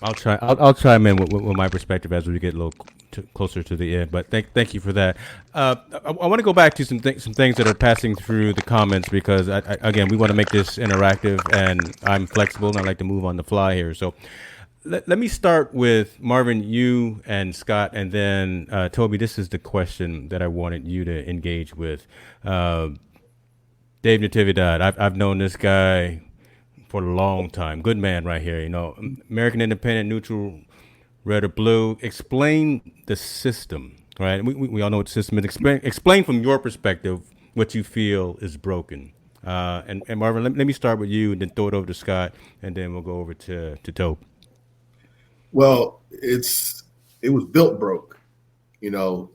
I'll chime in with my perspective as we get a little closer to the end. But thank you for that. I want to go back to some things that are passing through the comments because again we want to make this interactive, and I'm flexible and I like to move on the fly here. So let me start with Marvin, you and Scott, and then Toby. This is the question that I wanted you to engage with. Dave Natividad. I've known this guy for a long time. Good man right here. American Independent, neutral, red or blue. Explain the system, right? We all know what the system is. Explain from your perspective what you feel is broken. And Marvin, let me start with you and then throw it over to Scott, and then we'll go over to Tobe. Well, it was built broke. How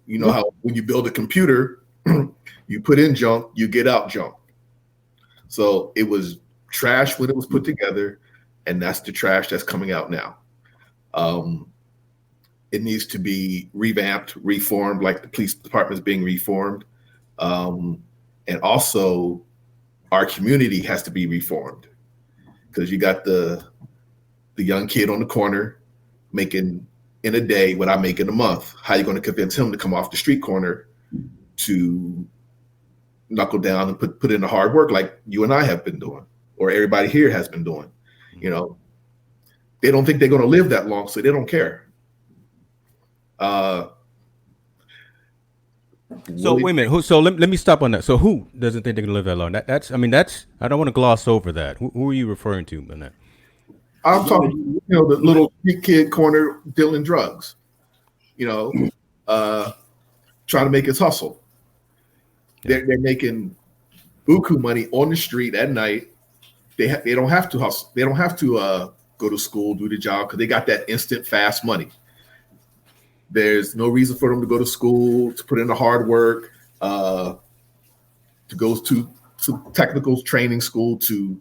when you build a computer, you put in junk, you get out junk. So it was trash when it was put together, and that's the trash that's coming out now. It needs to be revamped, reformed, like the police department is being reformed. And also our community has to be reformed, because you got the young kid on the corner making in a day what I make in a month. How are you going to convince him to come off the street corner to knuckle down and put in the hard work like you and I have been doing, or everybody here has been doing? They don't think they're going to live that long, so they don't care. So wait a minute. So let me stop on that. So who doesn't think they're going to live that long? That's I don't want to gloss over that. Who are you referring to in that? I'm talking, the little street kid corner dealing drugs, trying to make his hustle. They're making buku money on the street at night. They don't have to hustle. They don't have to go to school, do the job, because they got that instant fast money. There's no reason for them to go to school, to put in the hard work, to go to technical training school to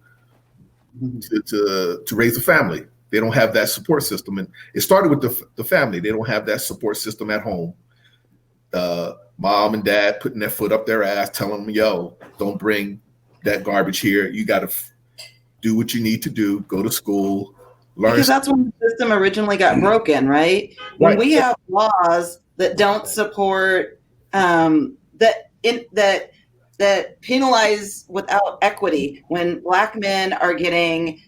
raise a family. They don't have that support system, and it started with the family. They don't have that support system at home. mom and dad putting their foot up their ass, telling them, yo, don't bring that garbage here. You got to do what you need to do, go to school, learn. Because that's when the system originally got broken, right? When we have laws that don't support, that penalize without equity, when Black men are getting,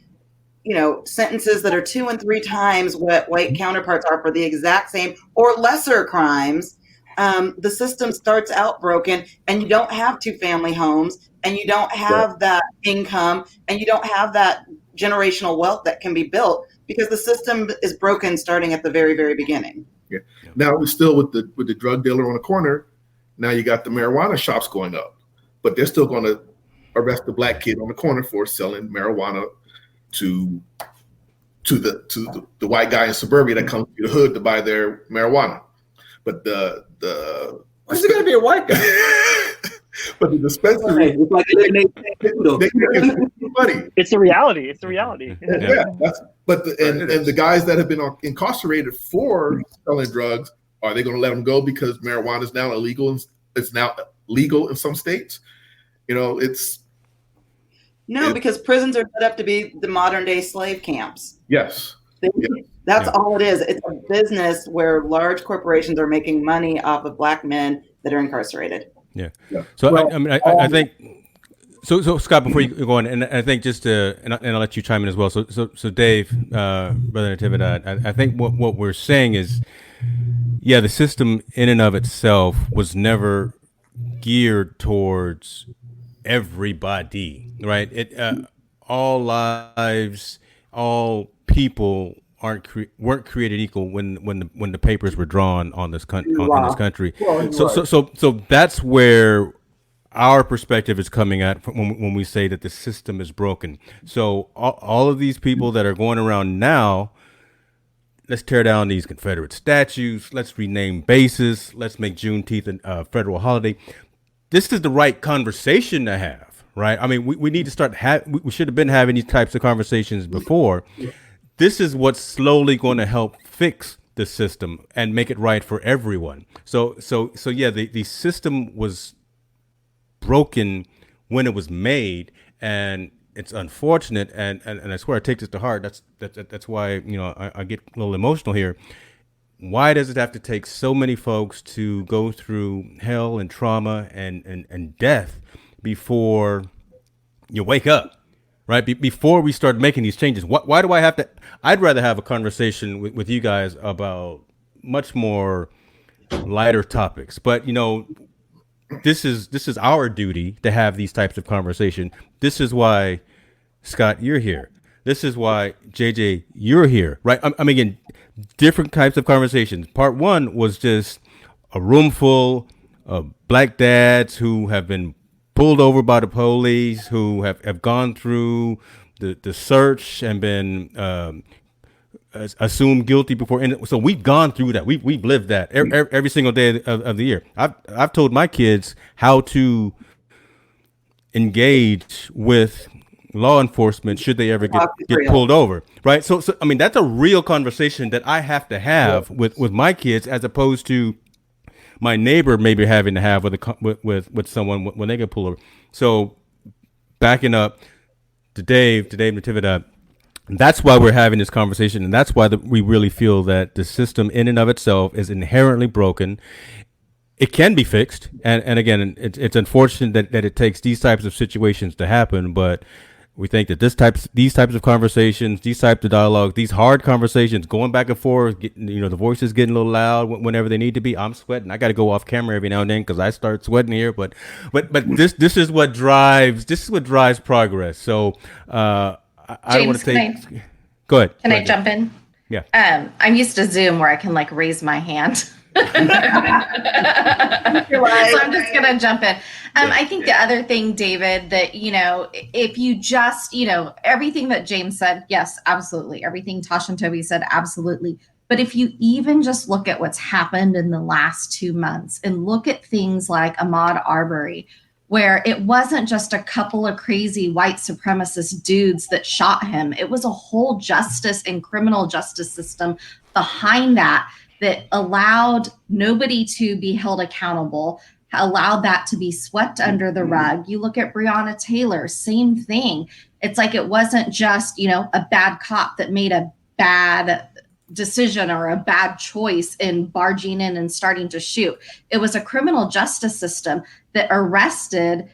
sentences that are 2 and 3 times what white counterparts are for the exact same or lesser crimes, the system starts out broken, and you don't have 2 family homes, and you don't have that income, and you don't have that generational wealth that can be built, because the system is broken starting at the very, very beginning. Yeah. Now we're still with the drug dealer on the corner. Now you got the marijuana shops going up, but they're still going to arrest the Black kid on the corner for selling marijuana to the white guy in suburbia that comes to the hood to buy their marijuana. But why is it going to be a white guy? But the dispensary, it's like they money. It's a reality. It's a reality. Yeah, and the guys that have been incarcerated for selling drugs, are they going to let them go because marijuana is now illegal? It's now legal in some states. Because prisons are set up to be the modern day slave camps. Yes. That's all it is. It's a business where large corporations are making money off of Black men that are incarcerated. Yeah. So I think so Scott, before you go on, and I think just and I'll let you chime in as well. So Dave, Brother Natividad, I think what we're saying is, the system in and of itself was never geared towards everybody, right? All lives, all people weren't created equal when the papers were drawn on this in this country. So that's where our perspective is coming at when we say that the system is broken. So all of these people that are going around now, let's tear down these Confederate statues, let's rename bases, let's make Juneteenth a federal holiday. This is the right conversation to have, right? I mean, we need to start we should have been having these types of conversations before. This is what's slowly going to help fix the system and make it right for everyone. So the system was broken when it was made, and it's unfortunate. And I swear I take this to heart. That's why I get a little emotional here. Why does it have to take so many folks to go through hell and trauma and death before you wake up? Right, before we start making these changes, why do I have to? I'd rather have a conversation with you guys about much more lighter topics. But this is our duty to have these types of conversation. This is why, Scott, you're here. This is why, JJ, you're here. Right? I mean, again, different types of conversations. Part 1 was just a room full of Black dads who have been pulled over by the police, who have gone through the search and been assumed guilty before. And so we've gone through that. We've lived that every single day of the year. I've told my kids how to engage with law enforcement should they ever get pulled over, right? So I mean, that's a real conversation that I have to have with my kids, as opposed to my neighbor maybe having to have with someone when they get pulled over. So backing up to Dave Natividad, that's why we're having this conversation, and that's why we really feel that the system in and of itself is inherently broken. It can be fixed, and again, it's unfortunate that it takes these types of situations to happen, but we think that these types of conversations, these types of dialogue, these hard conversations, going back and forth, the voices getting a little loud whenever they need to be. I'm sweating. I got to go off camera every now and then because I start sweating here. But this is what drives progress. So I don't want to take. Go ahead. Can I jump in? Yeah. I'm used to Zoom where I can raise my hand. So I'm just gonna jump in. I think the other thing, David, that if you just everything that James said, yes, absolutely. Everything Tosh and Toby said, absolutely. But if you even just look at what's happened in the last 2 months and look at things like Ahmaud Arbery, where it wasn't just a couple of crazy white supremacist dudes that shot him, it was a whole justice and criminal justice system behind that that allowed nobody to be held accountable, allowed that to be swept under the rug. You look at Breonna Taylor, same thing. It's like it wasn't just, a bad cop that made a bad decision or a bad choice in barging in and starting to shoot. It was a criminal justice system that arrested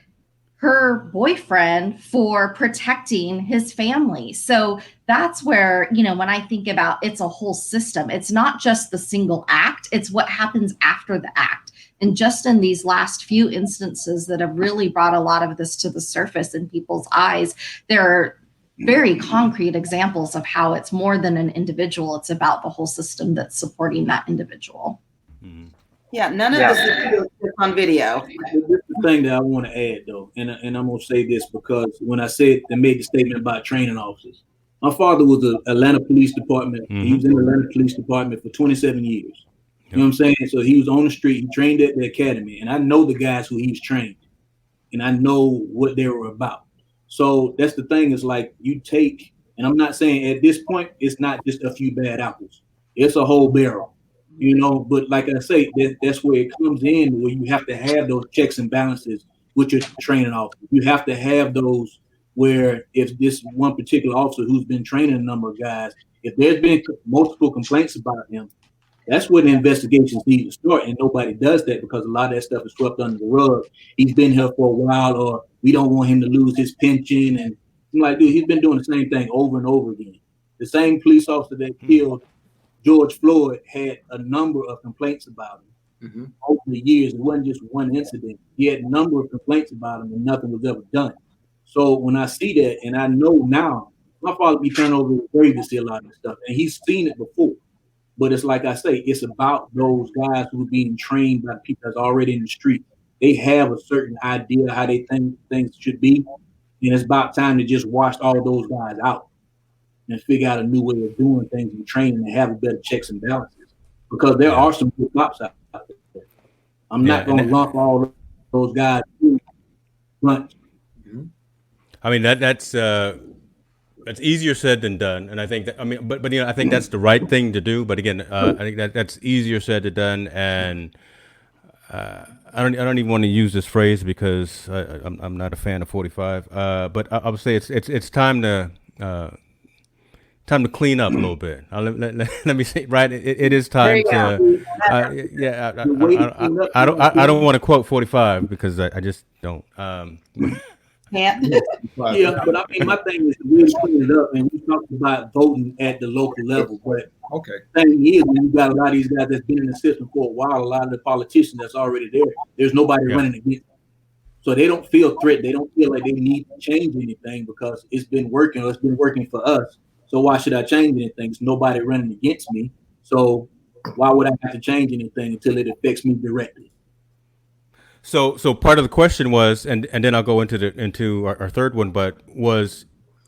her boyfriend for protecting his family. So that's where, when I think about it's a whole system, it's not just the single act, it's what happens after the act. And just in these last few instances that have really brought a lot of this to the surface in people's eyes, there are very concrete examples of how it's more than an individual. It's about the whole system that's supporting that individual. Mm-hmm. Yeah, none of this is on video. This is the thing that I want to add, though, and I'm going to say this because when I said and made the statement about training officers, my father was the Atlanta Police Department. Mm-hmm. He was in the Atlanta Police Department for 27 years. You know what I'm saying? So he was on the street. He trained at the academy, and I know the guys who he's trained, and I know what they were about. So that's the thing is like you take, and I'm not saying at this point it's not just a few bad apples. It's a whole barrel. But like I say, that's where it comes in, where you have to have those checks and balances with your training officer. You have to have those where if this one particular officer who's been training a number of guys, if there's been multiple complaints about him, that's where the investigations need to start. And nobody does that because a lot of that stuff is swept under the rug. He's been here for a while, or we don't want him to lose his pension. And I'm like, dude, he's been doing the same thing over and over again. The same police officer that killed George Floyd had a number of complaints about him over the years. It wasn't just one incident. He had a number of complaints about him and nothing was ever done. So when I see that, and I know now, my father be turning over the grave to see a lot of this stuff, and he's seen it before. But it's like I say, it's about those guys who are being trained by people that's already in the street. They have a certain idea how they think things should be, and it's about time to just wash all those guys out and figure out a new way of doing things and training and have a better checks and balances. Because there are some good cops out there. I'm not going to lump all those guys in lunch. I mean that's easier said than done, and I think that but I think that's the right thing to do. But again, I think that's easier said than done, and I don't even want to use this phrase because I'm not a fan of 45. But I would say it's time to clean up a little bit. Let me say right. It is time to. I don't want to quote 45 because I just don't. Yeah, but I mean, my thing is to really clean it up, and we talked about voting at the local level. But the thing is, when you got a lot of these guys that's been in the system for a while, a lot of the politicians that's already there, there's nobody running against them. So they don't feel threatened. They don't feel like they need to change anything because it's been working or it's been working for us. So why should I change anything? There's nobody running against me. So why would I have to change anything until it affects me directly? So part of the question was, and then I'll go into our third one, but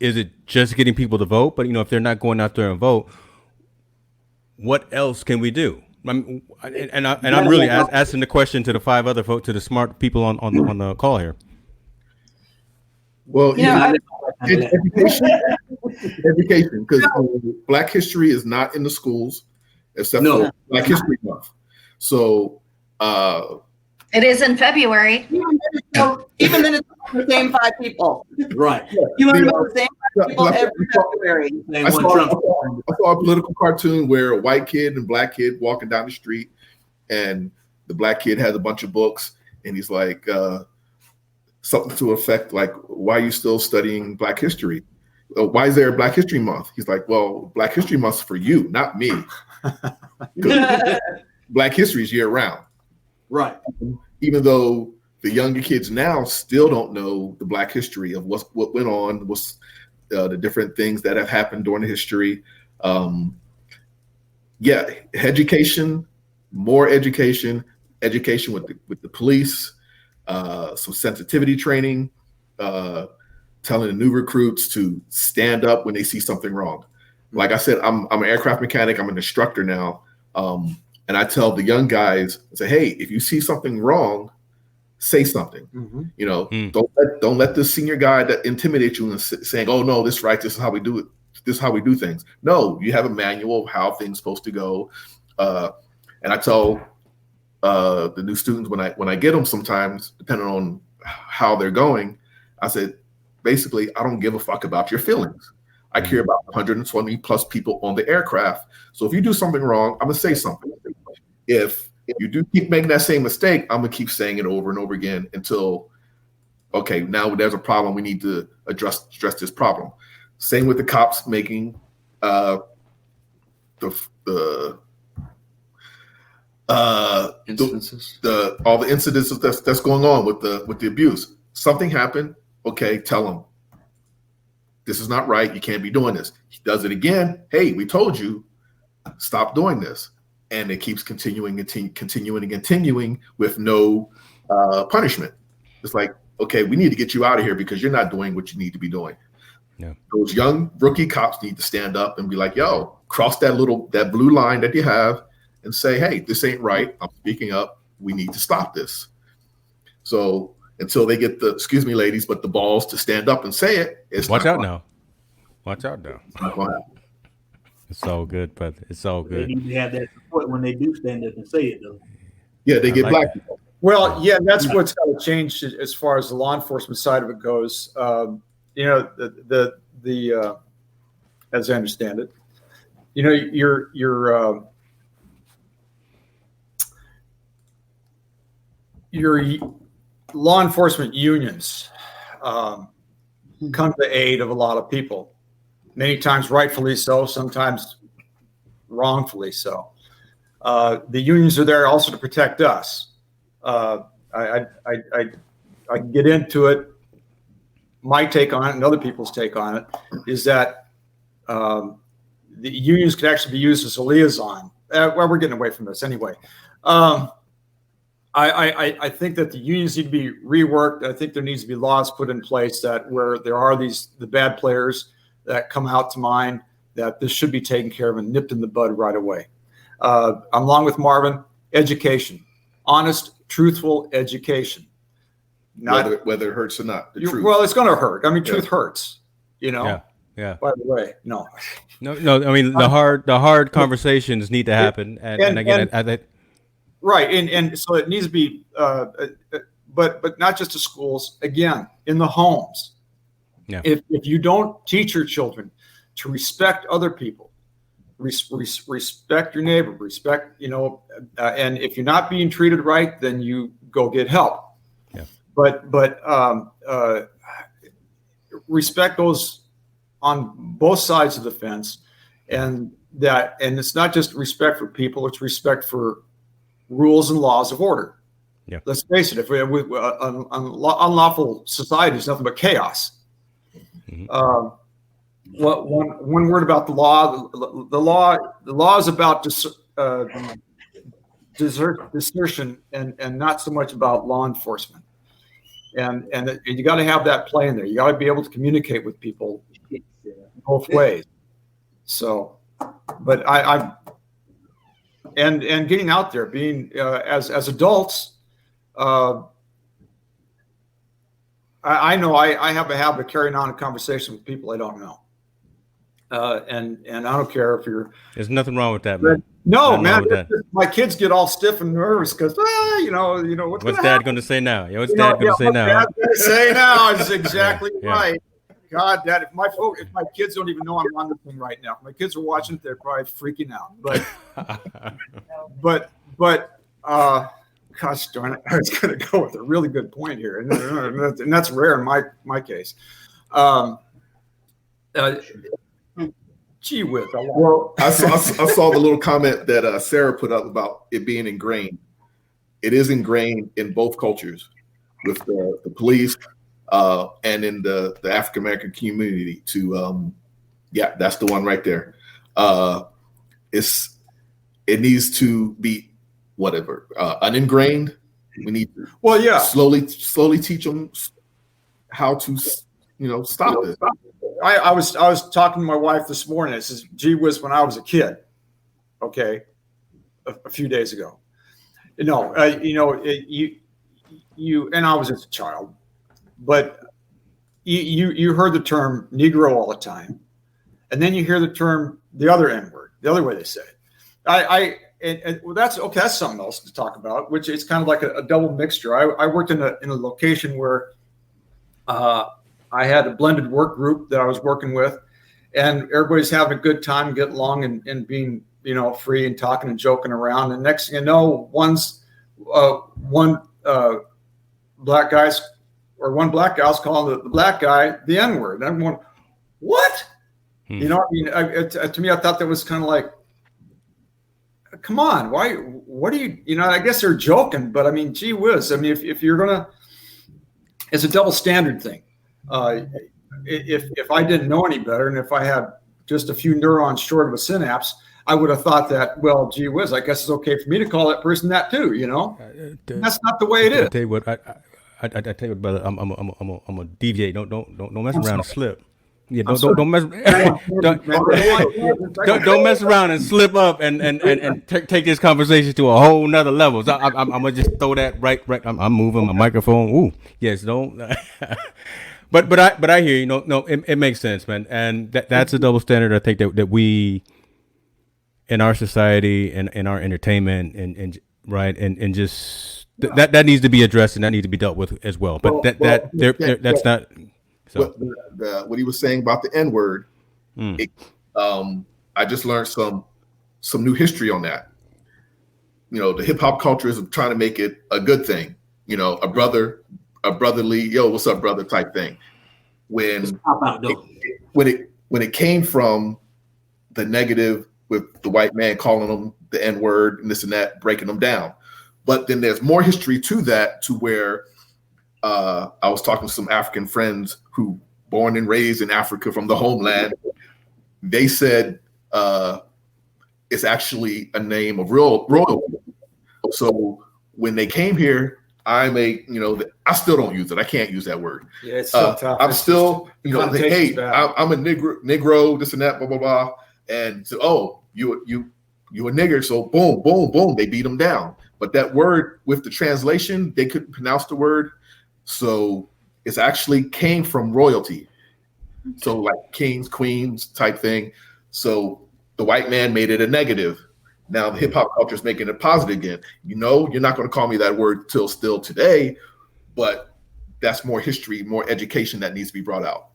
is it just getting people to vote? But if they're not going out there and vote, what else can we do? I'm really asking the question to the five other folks, to the smart people on the call here. Well, education, because Black history is not in the schools except for Black History Month. So it is in February. Even then, it's the same five people. Right. You learn about the same five people every February. I saw a political cartoon where a white kid and black kid walking down the street, and the black kid has a bunch of books, and he's like something to effect like, "Why are you still studying Black history? Why is there a Black History Month?" He's like, "Well, Black History Month's for you, not me. Black history is year round." Right. Even though the younger kids now still don't know the Black history of what went on, what's the different things that have happened during the history. Education, more education with the police, some sensitivity training, telling the new recruits to stand up when they see something wrong. Like I said, I'm an aircraft mechanic. I'm an instructor now. And I tell the young guys, I say, hey, if you see something wrong, say something. Don't let the senior guy that intimidate you and saying, oh no, this is right, this is how we do it, this is how we do things. No, you have a manual of how things are supposed to go. And I tell the new students when I get them, sometimes depending on how they're going, I said, basically, I don't give a fuck about your feelings. I care about 120 plus people on the aircraft. So if you do something wrong, I'm gonna say something. If you do keep making that same mistake, I'm gonna keep saying it over and over again until, okay, now there's a problem. We need to address this problem. Same with the cops making all the incidences that's going on with the abuse. Something happened. Okay, tell them this is not right. You can't be doing this. He does it again. Hey, we told you, stop doing this. And it keeps continuing with no punishment. It's like, okay, we need to get you out of here because you're not doing what you need to be doing. Yeah. Those young rookie cops need to stand up and be like, yo, cross that blue line that you have and say, hey, this ain't right. I'm speaking up. We need to stop this. So until they get excuse me, ladies, but the balls to stand up and say it, Watch out now. Watch out now. It's not gonna happen. It's all good, brother. It's all good. They need to have that support when they do stand up and say it, though. Yeah, they get black people. Well, yeah, that's what's got to change as far as the law enforcement side of it goes. You know, the as I understand it, you know, your law enforcement unions come to the aid of a lot of people. Many times rightfully so, sometimes wrongfully so. The unions are there also to protect us. I can get into it. My take on it and other people's take on it is that the unions could actually be used as a liaison. Well, we're getting away from this anyway. I think that the unions need to be reworked. I think there needs to be laws put in place that where there are the bad players that come out to mind, that this should be taken care of and nipped in the bud right away. I'm along with Marvin. Education, honest, truthful education. Not whether it hurts or not. The truth. Well, it's going to hurt. I mean, truth hurts. You know. Yeah. By the way, no. I mean, the hard conversations need to happen, and again, right, and so it needs to be, but not just to schools. Again, in the homes. Yeah. If you don't teach your children to respect other people, respect your neighbor, respect, and if you're not being treated right, then you go get help. Yeah. But respect goes on both sides of the fence, and it's not just respect for people; it's respect for rules and laws of order. Yeah. Let's face it: if unlawful society is nothing but chaos. Mm-hmm. One word about the law. The law is about desertion and not so much about law enforcement. And you got to have that play in there. You got to be able to communicate with people both ways. So, but and getting out there, being as adults. I know I have a habit of carrying on a conversation with people I don't know. And I don't care if you're. There's nothing wrong with that, man. No, man. My kids get all stiff and nervous because, what's Dad going to say now? Yeah, what's Dad going to say now? Dad's going to say now is exactly right. God, Dad, if my kids don't even know I'm on the thing right now, if my kids are watching it, they're probably freaking out. But gosh darn it, I was going to go with a really good point here, and that's rare in my case. Gee whiz. Well, I saw the little comment that Sarah put up about it being ingrained. It is ingrained in both cultures, with the police and in the African American community. That's the one right there. It needs to be whatever uningrained. We need to slowly teach them how to stop it. I was talking to my wife this morning. It says, gee whiz, when I was a kid, okay, a few days ago, you and I was just a child, but you heard the term Negro all the time, and then you hear the term the other N word, the other way they say it. well, that's okay. That's something else to talk about, which is kind of like a double mixture. I worked in a location where I had a blended work group that I was working with, and everybody's having a good time, getting along, and being free and talking and joking around. And next thing you know, one black guy's calling the black guy the N-word. And I'm going, what? To me, I thought that was kind of like, come on, why? What do you? I guess they're joking, but I mean, gee whiz. I mean, if you're gonna, it's a double standard thing. If I didn't know any better, and if I had just a few neurons short of a synapse, I would have thought that, well, gee whiz, I guess it's okay for me to call that person that too. That's not the way it is. I tell you what, I tell you what, brother, I'm gonna deviate. Don't mess around and slip. Yeah, don't mess. Don't mess around and slip up and take this conversation to a whole nother level. So I'm gonna just throw that right. I'm moving my microphone. Ooh, yes, don't. But I hear you. No, it makes sense, man. And that's a double standard. I think that we in our society and in our entertainment and just that needs to be addressed and that needs to be dealt with as well. But that's not. So what he was saying about the N-word, I just learned some new history on that. The hip hop culture is trying to make it a good thing. A brotherly, yo, what's up, brother type thing. When it came from the negative with the white man calling them the N-word and this and that, breaking them down. But then there's more history to that, to where I was talking to some African friends who born and raised in Africa from the homeland. They said it's actually a name of royalty. So when they came here, I still don't use it. I can't use that word. Yeah, it's so tough. I'm still, hey, I'm a Negro, this and that, blah, blah, blah. And so, oh, you a nigger. So boom, boom, boom, they beat them down. But that word with the translation, they couldn't pronounce the word. So it's actually came from royalty. So like kings, queens type thing. So the white man made it a negative. Now the hip hop culture is making it positive again. You're not going to call me that word till still today, but that's more history, more education that needs to be brought out.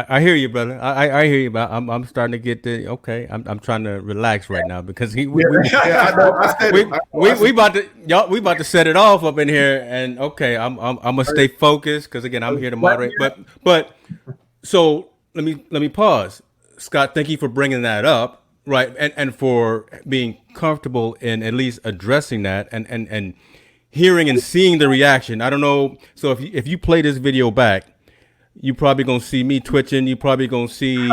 I hear you, brother. I hear you, but I'm starting to get okay. I'm trying to relax right now because we about to set it off up in here, and okay, I'm gonna stay focused because again I'm here to moderate. But so let me pause, Scott. Thank you for bringing that up, right, and for being comfortable in at least addressing that and hearing and seeing the reaction. I don't know. So if you play this video back, you probably gonna see me twitching. You probably gonna see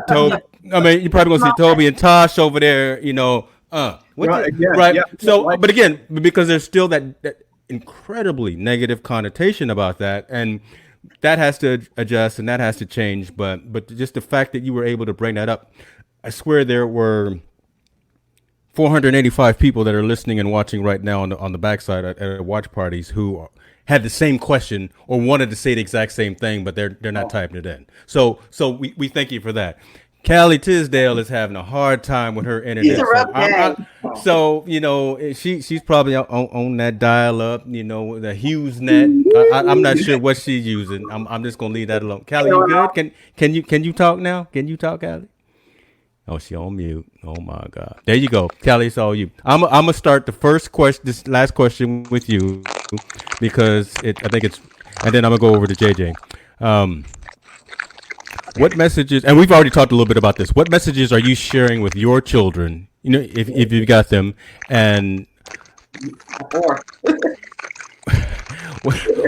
Toby. You probably gonna see Toby and Tosh over there. Right? Yeah, so, but again, because there's still that incredibly negative connotation about that, and that has to adjust and that has to change. But just the fact that you were able to bring that up, I swear there were 485 people that are listening and watching right now on the backside at watch parties who had the same question or wanted to say the exact same thing, but they're not typing it in. So we thank you for that. Callie Tisdale is having a hard time with her internet. So she's probably on that dial up, the HughesNet. I'm not sure what she's using. I'm just gonna leave that alone. Callie, you good? Can you talk now? Can you talk, Callie? Oh, she on mute. Oh my God. There you go. Callie, it's all you. I'm gonna start this last question with you because I think it's, and then I'm gonna go over to JJ. What messages, and we've already talked a little bit about this. What messages are you sharing with your children? If you've got them, and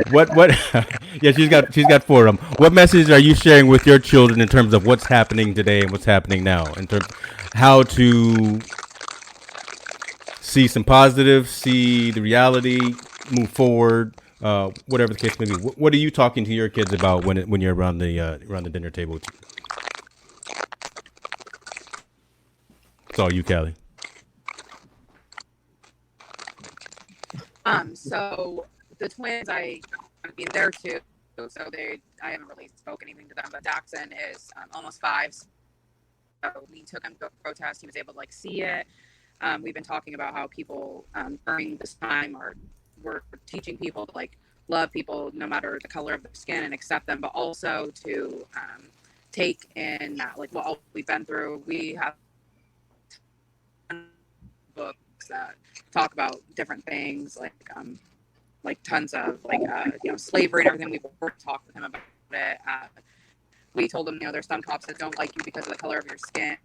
what yeah, she's got 4 of them. What messages are you sharing with your children in terms of what's happening today and what's happening now, in terms of how to see some positives, see the reality, move forward, whatever the case may be? What are you talking to your kids about when you're around the dinner table? It's all you, Callie. So the twins, I mean, they're 2, so I haven't really spoken anything to them. But Daxon is almost 5. we took him to a protest. He was able to like see it. We've been talking about how people during this time we're teaching people to like love people no matter the color of their skin and accept them, but also to take in like what all we've been through. We have books that talk about different things like tons of like slavery and everything. We've talked with him about it. We told him, there's some cops that don't like you because of the color of your skin,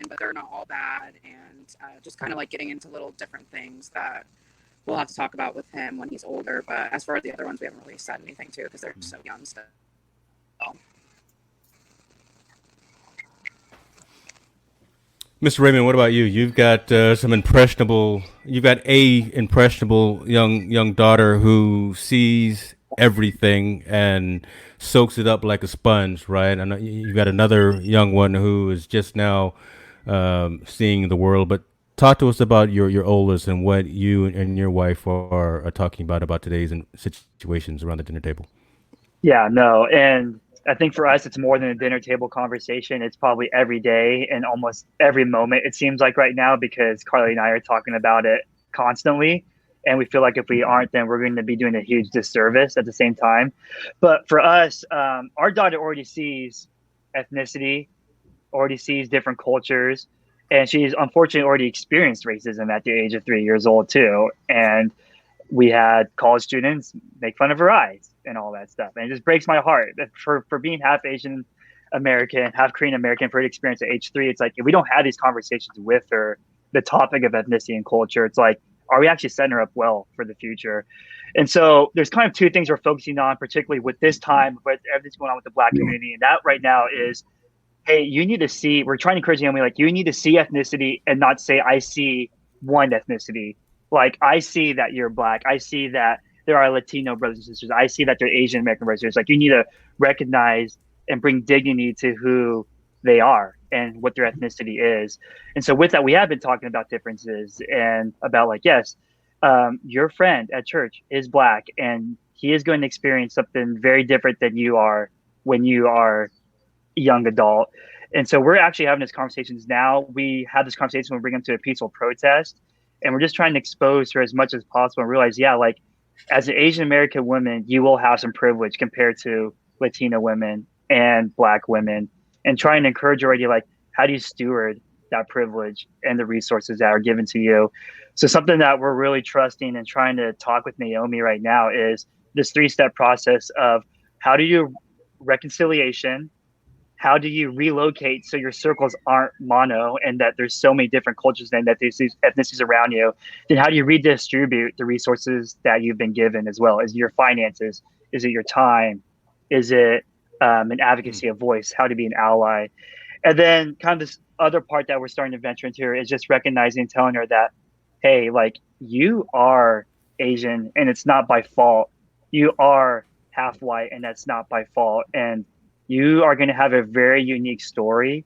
but they're not all bad. And just kind of like getting into little different things that we'll have to talk about with him when he's older. But as far as the other ones, we haven't really said anything to because they're so young still. Mr. Raymond, what about you? You've got a impressionable young daughter who sees everything and soaks it up like a sponge, right? I know you've got another young one who is just now seeing the world. But talk to us about your oldest and what you and your wife are talking about today's situations around the dinner table. Yeah, no, and I think for us, it's more than a dinner table conversation. It's probably every day and almost every moment, it seems like right now, because Carly and I are talking about it constantly. And we feel like if we aren't, then we're going to be doing a huge disservice at the same time. But for us, our daughter already sees ethnicity, already sees different cultures. And she's unfortunately already experienced racism at the age of 3 years old, too. And we had college students make fun of her eyes and all that stuff. And it just breaks my heart for being half Asian American, half Korean American, for her to experience at age 3. It's like, if we don't have these conversations with her, the topic of ethnicity and culture, it's like, are we actually setting her up well for the future? And so there's kind of two things we're focusing on, particularly with this time, but everything's going on with the Black community. And that right now is, hey, you need to see, we're trying to encourage you, like, you need to see ethnicity and not say, I see one ethnicity. Like, I see that you're Black. I see that there are Latino brothers and sisters. I see that they're Asian American brothers and sisters. Like, you need to recognize and bring dignity to who they are and what their ethnicity is. And so with that, we have been talking about differences and about like, yes, your friend at church is Black and he is going to experience something very different than you are when you are a young adult. And so we're actually having these conversations now. We had this conversation when we bring them to a peaceful protest, and we're just trying to expose her as much as possible and realize, yeah, like as an Asian American woman, you will have some privilege compared to Latino women and Black women, and trying to encourage already, like, how do you steward that privilege and the resources that are given to you? So something that we're really trusting and trying to talk with Naomi right now is this 3-step process of how do you reconciliation, how do you relocate so your circles aren't mono and that there's so many different cultures and that there's these ethnicities around you, then how do you redistribute the resources that you've been given as well? Is it your finances? Is it your time? Is it an advocacy, a voice, how to be an ally? And then kind of this other part that we're starting to venture into here is just recognizing and telling her that, hey, like, you are Asian and it's not by fault. You are half white and that's not by fault. And you are going to have a very unique story.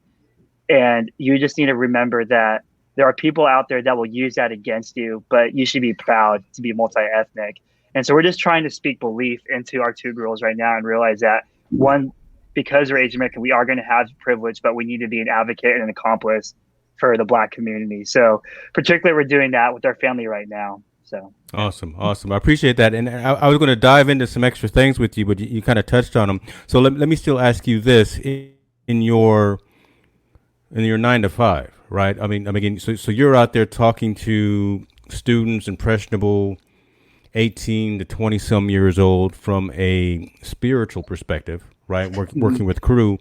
And you just need to remember that there are people out there that will use that against you, but you should be proud to be multi-ethnic. And so we're just trying to speak belief into our 2 girls right now and realize that, one, because we're Asian American, we are going to have privilege, but we need to be an advocate and an accomplice for the Black community. So particularly we're doing that with our family right now. So awesome. I appreciate that. And I was going to dive into some extra things with you, but you kind of touched on them. So let me still ask you this: in your 9 to 5, right? I mean, so you're out there talking to students, impressionable, 18 to 20 some years old, from a spiritual perspective, right? Working with Crew.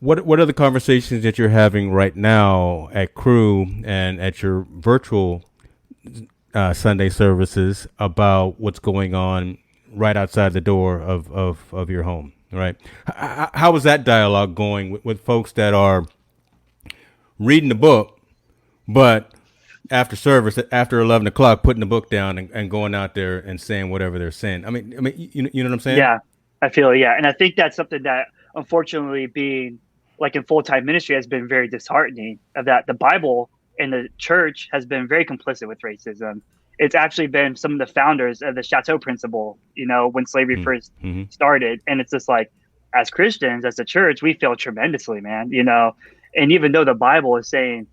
What are the conversations that you're having right now at Crew and at your virtual Sunday services about what's going on right outside the door of your home, right? How is that dialogue going with folks that are reading the book, but after service, after 11 o'clock, putting the book down and going out there and saying whatever they're saying? I mean, you know what I'm saying? Yeah, I feel it. Yeah. And I think that's something that, unfortunately, being like in full-time ministry has been very disheartening, of that the Bible and the church has been very complicit with racism. It's actually been some of the founders of the Chateau principle, when slavery first started. And it's just like, as Christians, as a church, we failed tremendously, man, And even though the Bible is saying,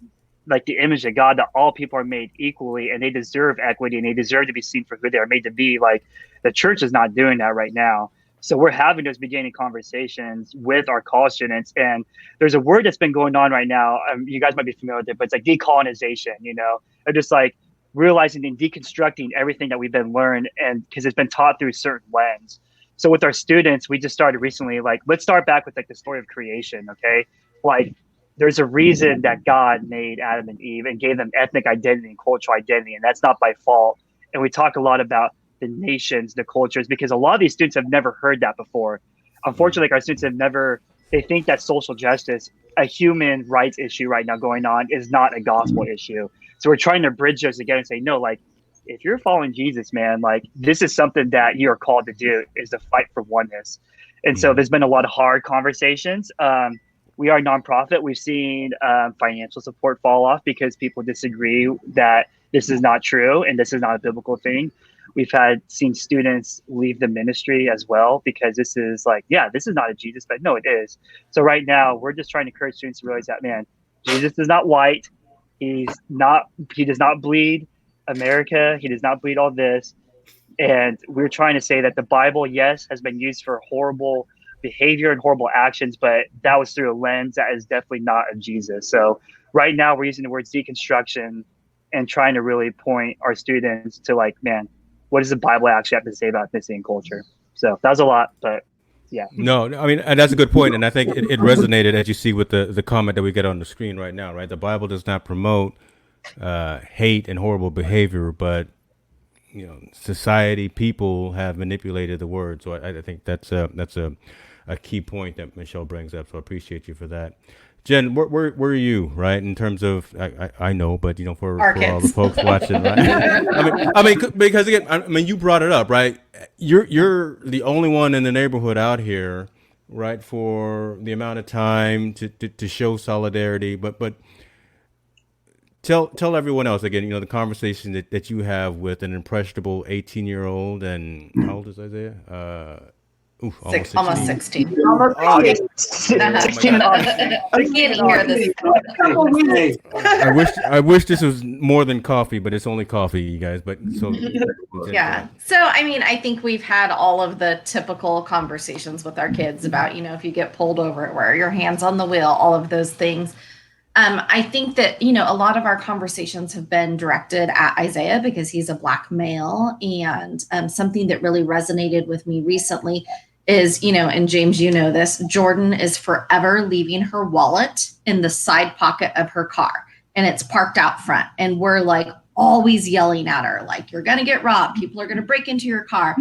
like, the image of God, that all people are made equally and they deserve equity and they deserve to be seen for who they are made to be, like, the church is not doing that right now. So we're having those beginning conversations with our college students. And there's a word that's been going on right now. You guys might be familiar with it, but it's like decolonization, you know, or just like realizing and deconstructing everything that we've been learned, and because it's been taught through a certain lens. So with our students, we just started recently, like, let's start back with like the story of creation. Okay. Like, there's a reason that God made Adam and Eve and gave them ethnic identity and cultural identity, and that's not by fault. And we talk a lot about the nations, the cultures, because a lot of these students have never heard that before. Unfortunately, like, our students have never, they think that social justice, a human rights issue right now going on, is not a gospel issue. So we're trying to bridge those together and say, no, like, if you're following Jesus, man, like, this is something that you're called to do, is to fight for oneness. And so there's been a lot of hard conversations. We are a nonprofit. We've seen financial support fall off because people disagree that this is not true and this is not a biblical thing. We've seen students leave the ministry as well because this is like, yeah, this is not a Jesus, but no, it is. So right now we're just trying to encourage students to realize that, man, Jesus is not white. He does not bleed America. He does not bleed all this. And we're trying to say that the Bible, yes, has been used for horrible behavior and horrible actions, but that was through a lens that is definitely not of Jesus. So right now we're using the word deconstruction and trying to really point our students to, like, man, what does the Bible actually have to say about ethnicity and culture? So that was a lot, but yeah. No, I mean, and that's a good point, and I think it resonated, as you see with the comment that we get on the screen right now, right? The Bible does not promote hate and horrible behavior, but, you know, society, people have manipulated the word. So I think that's a key point that Michelle brings up. So I appreciate you for that. Jen, where are you, right? In terms of, I know, but, you know, for all the folks watching, right? I mean, because again, I mean, you brought it up, right? You're the only one in the neighborhood out here, right, for the amount of time to show solidarity. But tell everyone else again, you know, the conversation that you have with an impressionable 18-year-old, and how old is Isaiah? Almost 16. Oh, 16 and on. I can't hear this. I wish this was more than coffee, but it's only coffee, you guys. But so yeah. So I mean, I think we've had all of the typical conversations with our kids about, you know, if you get pulled over, where your hands on the wheel, all of those things. I think that, you know, a lot of our conversations have been directed at Isaiah because he's a Black male, and something that really resonated with me recently is, you know, and James, you know this, Jordan is forever leaving her wallet in the side pocket of her car, and it's parked out front. And we're like always yelling at her, like, you're going to get robbed. People are going to break into your car.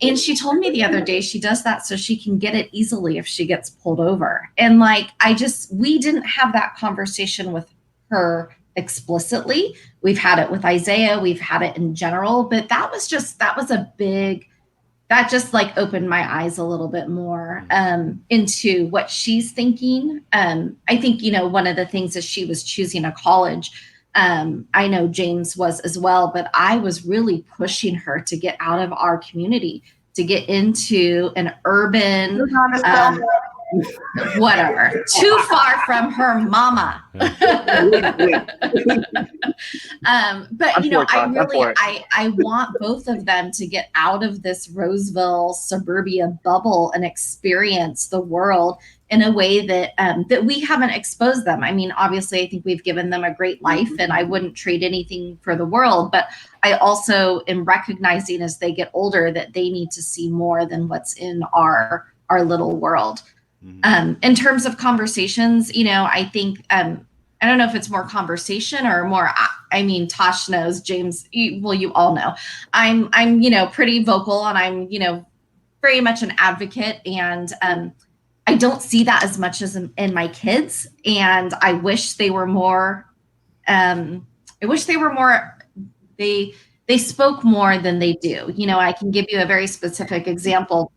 And she told me the other day she does that so she can get it easily if she gets pulled over. And like, we didn't have that conversation with her explicitly. We've had it with Isaiah. We've had it in general, but that just like opened my eyes a little bit more into what she's thinking. I think, you know, one of the things as she was choosing a college, I know James was as well, but I was really pushing her to get out of our community, to get into an urban, whatever, too far from her mama. But you know, I want both of them to get out of this Roseville suburbia bubble and experience the world in a way that that we haven't exposed them. I mean, obviously, I think we've given them a great life, and I wouldn't trade anything for the world. But I also am recognizing as they get older that they need to see more than what's in our little world. In terms of conversations, you know, I think, I don't know if it's more conversation or more, I mean, Tosh knows, James, you all know, I'm, you know, pretty vocal, and I'm, you know, very much an advocate, and I don't see that as much as in my kids. And I wish they were more, they spoke more than they do. You know, I can give you a very specific example.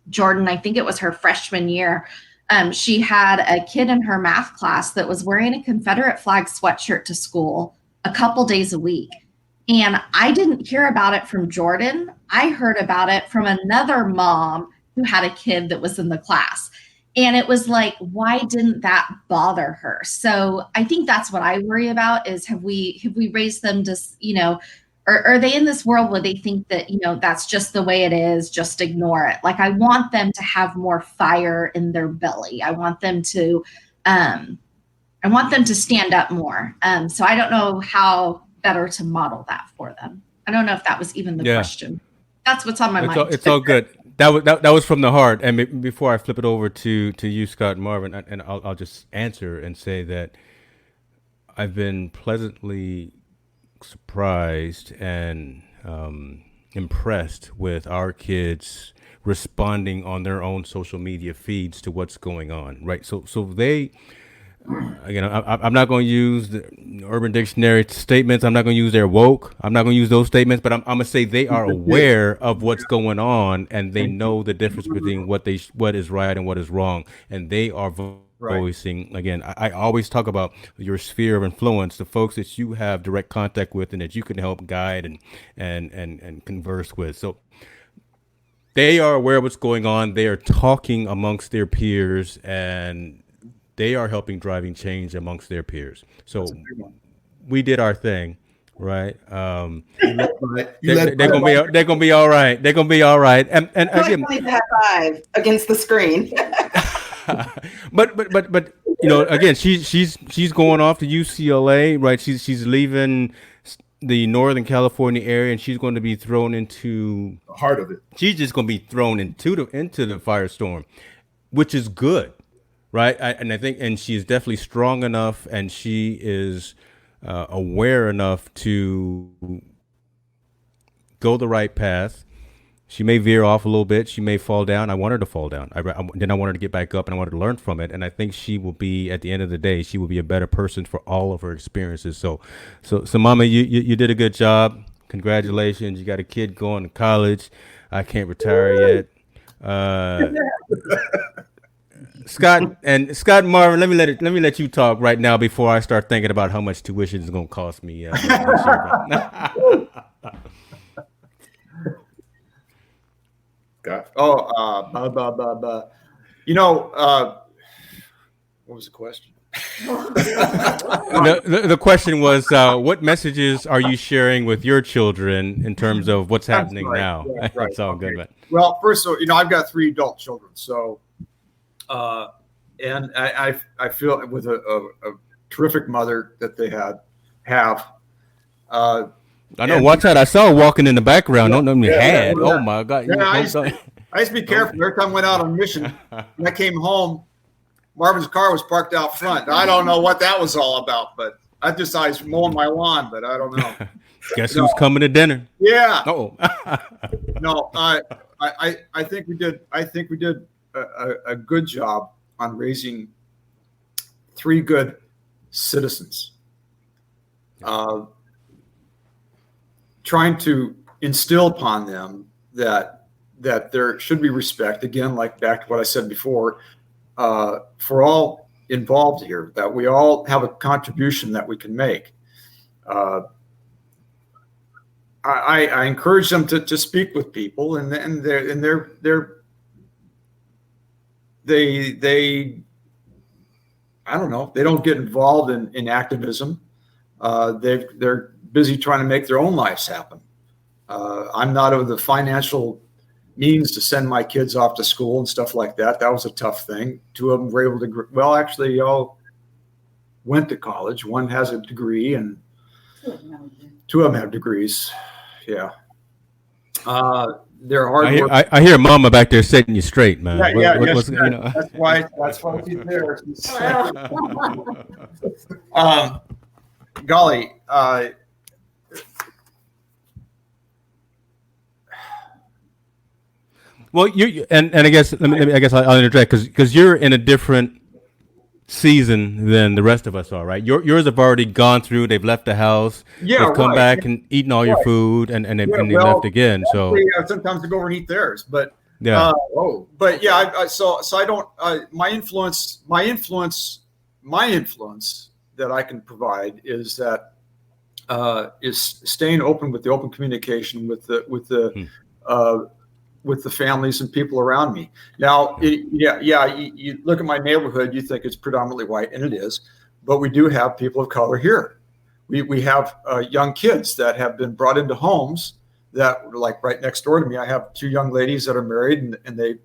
Jordan, I think it was her freshman year, she had a kid in her math class that was wearing a Confederate flag sweatshirt to school a couple days a week. And I didn't hear about it from Jordan. I heard about it from another mom who had a kid that was in the class. And it was like, why didn't that bother her? So I think that's what I worry about is have we raised them to, or are they in this world where they think that, that's just the way it is, just ignore it. Like I want them to have more fire in their belly. I want them to stand up more. So I don't know how better to model that for them. I don't know if that was even the question. That's what's on my mind. It's all good. That was from the heart. And before I flip it over to you, Scott and Marvin, and I'll just answer and say that I've been pleasantly surprised and impressed with our kids responding on their own social media feeds to what's going on, right? So they, again, I'm not going to use the Urban Dictionary statements. I'm not going to use their woke. I'm not going to use those statements, but I'm going to say they are aware of what's going on, and they know the difference between what is right and what is wrong, and they are voicing. Again, I always talk about your sphere of influence, the folks that you have direct contact with and that you can help guide and converse with. So they are aware of what's going on. They are talking amongst their peers, and they are helping driving change amongst their peers. So we did our thing, right? They're gonna be all right. They're gonna be all right. And again, high five against the screen. but again, she's going off to UCLA, right? She's leaving the Northern California area, and she's going to be thrown into the heart of it. She's just going to be thrown into the firestorm, which is good. Right. I think she's definitely strong enough, and she is aware enough to go the right path. She may veer off a little bit. She may fall down. I want her to fall down. Then I want her to get back up, and I want her to learn from it. And I think she will be, at the end of the day, she will be a better person for all of her experiences. So Mama, you did a good job. Congratulations. You got a kid going to college. I can't retire yet. Scott and Marvin, let me let you talk right now before I start thinking about how much tuition is going to cost me. What was the question? The question was, what messages are you sharing with your children in terms of what's happening now? Yeah, right. It's all good, man. Well, first of all, I've got 3 adult children, so. And I feel with a terrific mother that they have. I know. Watch out! I saw her walking in the background. Don't know me had. Yeah. Oh my God! Yeah, I used to be careful. Every time I went out on mission, when I came home, Marvin's car was parked out front. I don't know what that was all about, but I just thought he was mowing my lawn, but I don't know. Guess who's coming to dinner? Yeah. Oh. No, I think we did. I think we did a good job on raising 3 good citizens, trying to instill upon them that there should be respect, again, like back to what I said before, for all involved here, that we all have a contribution that we can make. I encourage them to speak with people, and they I don't know, they don't get involved in activism. They're busy trying to make their own lives happen. I'm not of the financial means to send my kids off to school and stuff like that. That was a tough thing. 2 of them were able to, well, actually all went to college. One has a degree and 2 of them have degrees. Yeah. They're hard work. I hear Mama back there setting you straight, man. That's why she's there. Golly, well, I guess I'll interject because you're in a different season than the rest of us are, right? Yours have already gone through. They've left the house. Yeah, they've come back and eaten all your food, and they left again. So sometimes they go over and eat theirs, but yeah. But yeah, so I don't. My influence that I can provide is that is staying open with the open communication with the with the families and people around me. Now, you look at my neighborhood, you think it's predominantly white, and it is, but we do have people of color here. We have young kids that have been brought into homes that, like right next door to me, I have 2 young ladies that are married, and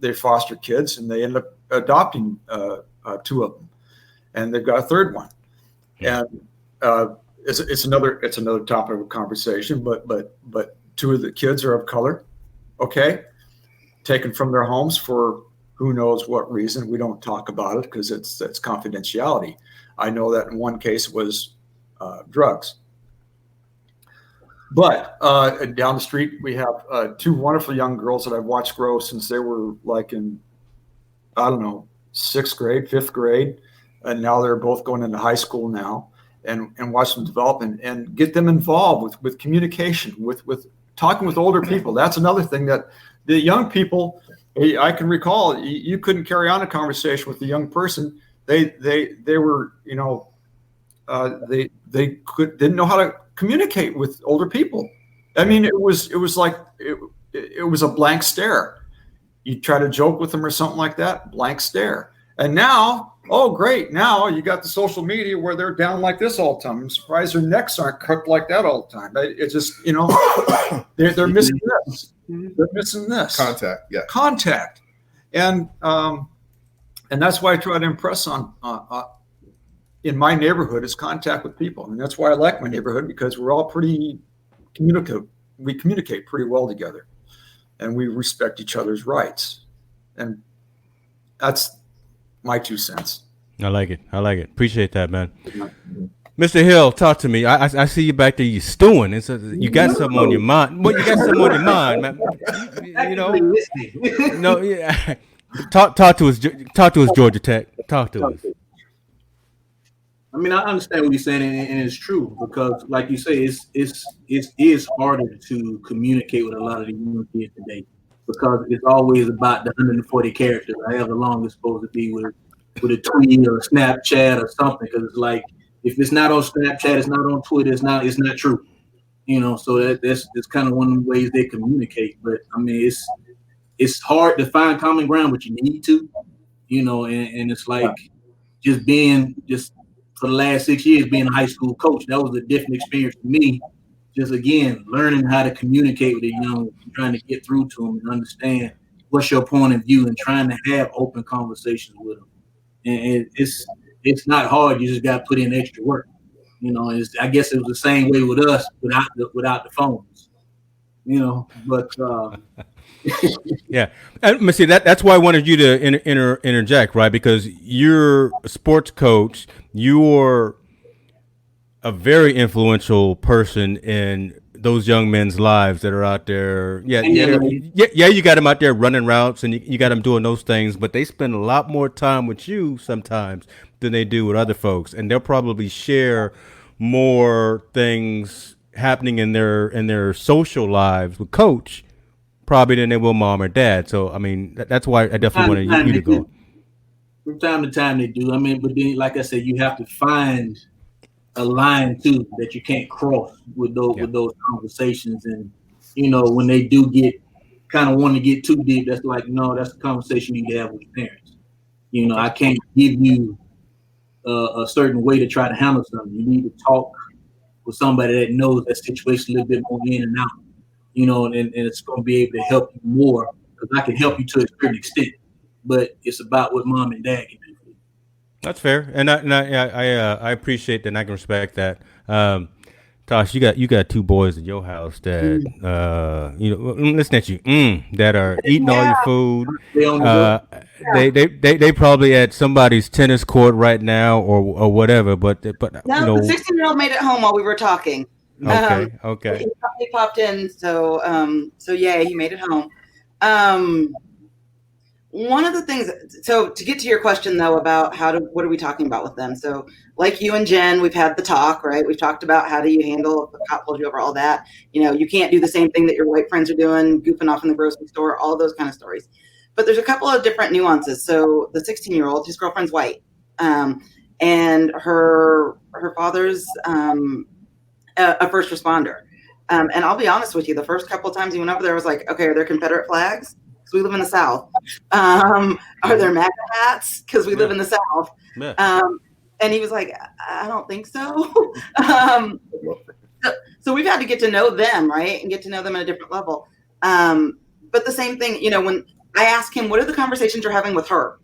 they foster kids, and they end up adopting 2 of them, and they've got a 3rd one, and it's another topic of conversation. But 2 of the kids are of color, okay, taken from their homes for who knows what reason. We don't talk about it because it's confidentiality. I know that in one case was drugs. But down the street, we have 2 wonderful young girls that I've watched grow since they were like in, I don't know, 6th grade, 5th grade. And now they're both going into high school now, and watch them develop and get them involved with communication, with talking with older people. That's another thing that the young people, I can recall, you couldn't carry on a conversation with a young person. They were, they didn't know how to communicate with older people. I mean, it was like it was a blank stare. You try to joke with them or something like that, blank stare. And now, oh great, now you got the social media where they're down like this all the time. I'm surprised their necks aren't cooked like that all the time. It's just, they're missing this. They're missing this. Contact, yeah. Contact. And that's why I try to impress on in my neighborhood is contact with people. And that's why I like my neighborhood, because we're all pretty communicative. We communicate pretty well together, and we respect each other's rights. And that's my 2 cents. I like it. Appreciate that, man. Mr. Hill, talk to me. I see you back there. You stewing. It's you got something on your mind. Well, you got something on your mind, man. No, yeah. Talk to us. Talk to us, Georgia Tech. Talk to us. I mean, I understand what you're saying, and it's true, because, like you say, it is harder to communicate with a lot of the young kids today, because it's always about the 140 characters, however long it's supposed to be with a tweet or a Snapchat or something. Because it's like, if it's not on Snapchat, it's not on Twitter, it's not true. So that's kind of one of the ways they communicate. But I mean, it's hard to find common ground, but you need to, and it's like just for the last 6 years being a high school coach, that was a different experience for me. Just again, learning how to communicate with the young, trying to get through to them and understand what's your point of view, and trying to have open conversations with them. And it's not hard. You just got to put in extra work. I guess it was the same way with us without the phones. But yeah, and see that's why I wanted you to interject, right? Because you're a sports coach. You're a very influential person in those young men's lives that are out there. Yeah. You got them out there running routes, and you got them doing those things, but they spend a lot more time with you sometimes than they do with other folks, and they'll probably share more things happening in their social lives with Coach probably than they will mom or dad. So I mean, that's why I definitely wanted you to go. From time to time they do. I mean, but then, like I said, you have to find a line too that you can't cross with those conversations. And when they do get kind of want to get too deep, that's like, no, that's a conversation you need to have with your parents. I can't give you a certain way to try to handle something. You need to talk with somebody that knows that situation a little bit more in and out. And it's going to be able to help you more, because I can help you to a certain extent, but it's about what mom and dad can do for you. That's fair, and I appreciate that, and I can respect that. Tosh, you got 2 boys in your house that listen at you that are eating all your food. They probably at somebody's tennis court right now or whatever. But no, the 16-year-old made it home while we were talking. Okay. He popped in, so yeah, he made it home. One of the things, so to get to your question though about what are we talking about with them? So like you and Jen, we've had the talk, right? We've talked about how do you handle if the cop pulls you over, all that. You can't do the same thing that your white friends are doing, goofing off in the grocery store, all those kind of stories. But there's a couple of different nuances. So the 16-year-old, his girlfriend's white, and her father's a first responder. And I'll be honest with you, the first couple of times he went over there, I was like, okay, are there Confederate flags? Because we live in the South. Are there MAGA hats? Because we live in the South. Yeah. And he was like, I don't think so. So we've had to get to know them, right? And get to know them at a different level. But the same thing, when I ask him, what are the conversations you're having with her?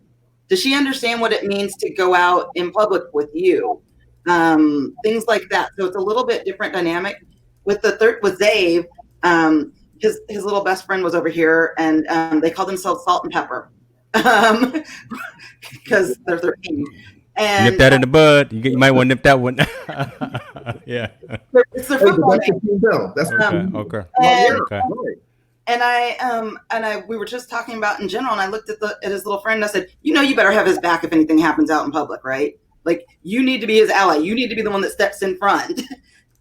Does she understand what it means to go out in public with you? Things like that. So it's a little bit different dynamic. With Zave, his little best friend was over here, and they call themselves Salt and Pepper because they're 13. And nip that in the bud. You might want to nip that one. Yeah. It's their football name. That's Okay. And we were just talking about in general, and I looked at his little friend and I said, you better have his back if anything happens out in public, right? Like, you need to be his ally. You need to be the one that steps in front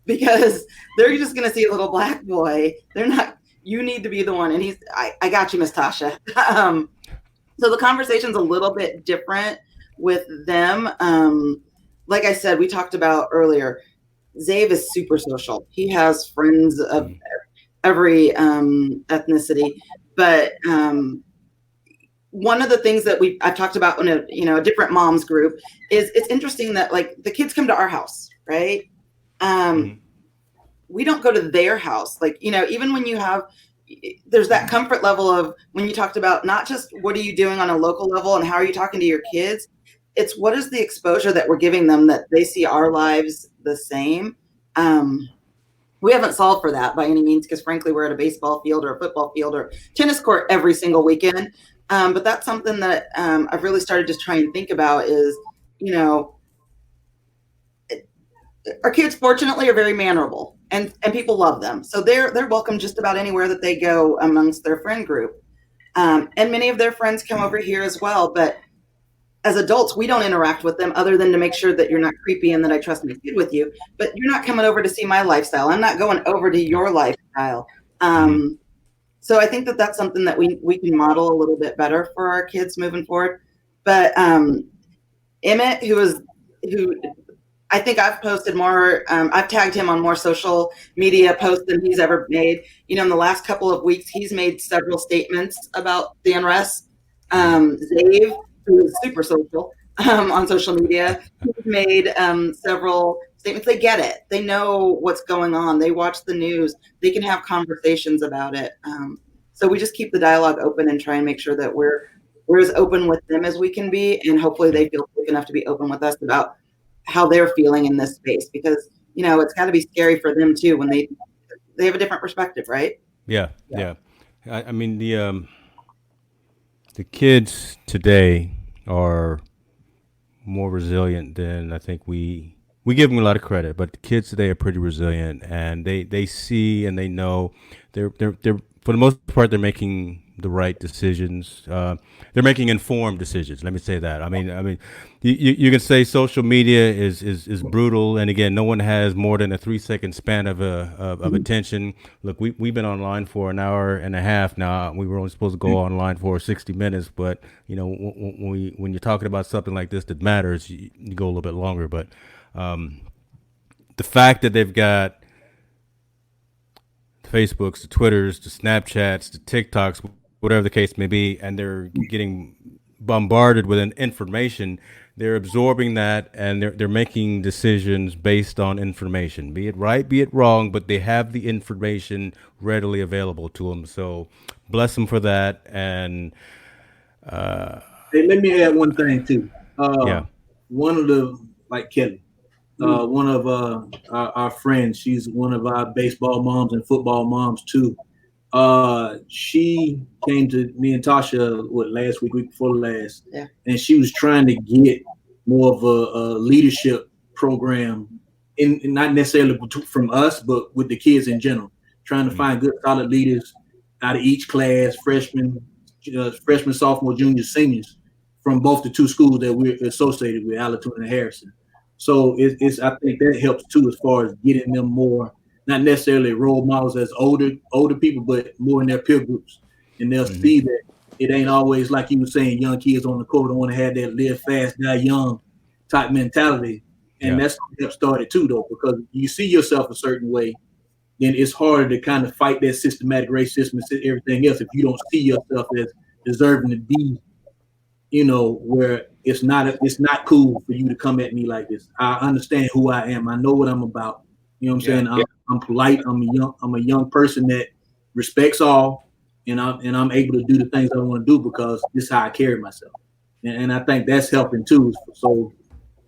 because they're just going to see a little black boy. They're not, you need to be the one. And I got you, Miss Tasha. So the conversation's a little bit different with them. Like I said, we talked about earlier, Zave is super social. He has friends of every ethnicity, but one of the things that I've talked about in a different moms group is it's interesting that like the kids come to our house, right? We don't go to their house. Like, even when there's that comfort level of when you talked about not just what are you doing on a local level and how are you talking to your kids, it's what is the exposure that we're giving them that they see our lives the same. We haven't solved for that by any means because frankly, we're at a baseball field or a football field or tennis court every single weekend. But that's something that I've really started to try and think about is, our kids fortunately are very mannerable and people love them. So they're welcome just about anywhere that they go amongst their friend group. And many of their friends come over here as well. But as adults, we don't interact with them other than to make sure that you're not creepy and that I trust my kid with you. But you're not coming over to see my lifestyle. I'm not going over to your lifestyle. So I think that that's something that we can model a little bit better for our kids moving forward. But Emmett, who I think I've posted more, I've tagged him on more social media posts than he's ever made. In the last couple of weeks, he's made several statements about the unrest. Zave, who is super social on social media, he's made several statements. They get it. They know what's going on. They watch the news. They can have conversations about it. So we just keep the dialogue open and try and make sure that we're as open with them as we can be. And hopefully they feel safe enough to be open with us about how they're feeling in this space because, it's got to be scary for them too when they have a different perspective, right? Yeah. I mean, the kids today are more resilient than I think we give them a lot of credit, but the kids today are pretty resilient and they see and they know they're for the most part, they're making the right decisions. They're making informed decisions. Let me say that. I mean, you can say social media is brutal, and again, no one has more than a 3-second span of attention. Look, we've been online for an hour and a half now. We were only supposed to go online for 60 minutes, but when you're talking about something like this that matters, you go a little bit longer. But the fact that they've got Facebooks, the Twitters, the Snapchats, the TikToks, whatever the case may be, and they're getting bombarded with information, they're absorbing that and they're making decisions based on information, be it right, be it wrong, but they have the information readily available to them. So bless them for that. And hey, let me add one thing too. One of the, like Kelly, one of our friends, she's one of our baseball moms and football moms too. She came to me and Tasha last week before last, and she was trying to get more of a leadership program, in not necessarily from us, but with the kids in general, trying to find good solid leaders out of each class, freshmen, sophomore, juniors, seniors, from both the two schools that we're associated with, Allerton and Harrison. So it's I think that helps too, as far as getting them more, not necessarily role models as older people, but more in their peer groups. And they'll see that it ain't always like you were saying, young kids on the court don't want to have that live fast, die young type mentality. And that's what started too, though, because you see yourself a certain way then it's harder to kind of fight that systematic racism and everything else if you don't see yourself as deserving to be, where it's not cool for you to come at me like this. I understand who I am. I know what I'm about. You know what I'm saying? I'm polite. I'm a young person that respects all, and I'm able to do the things I want to do because this is how I carry myself. And I think that's helping too. So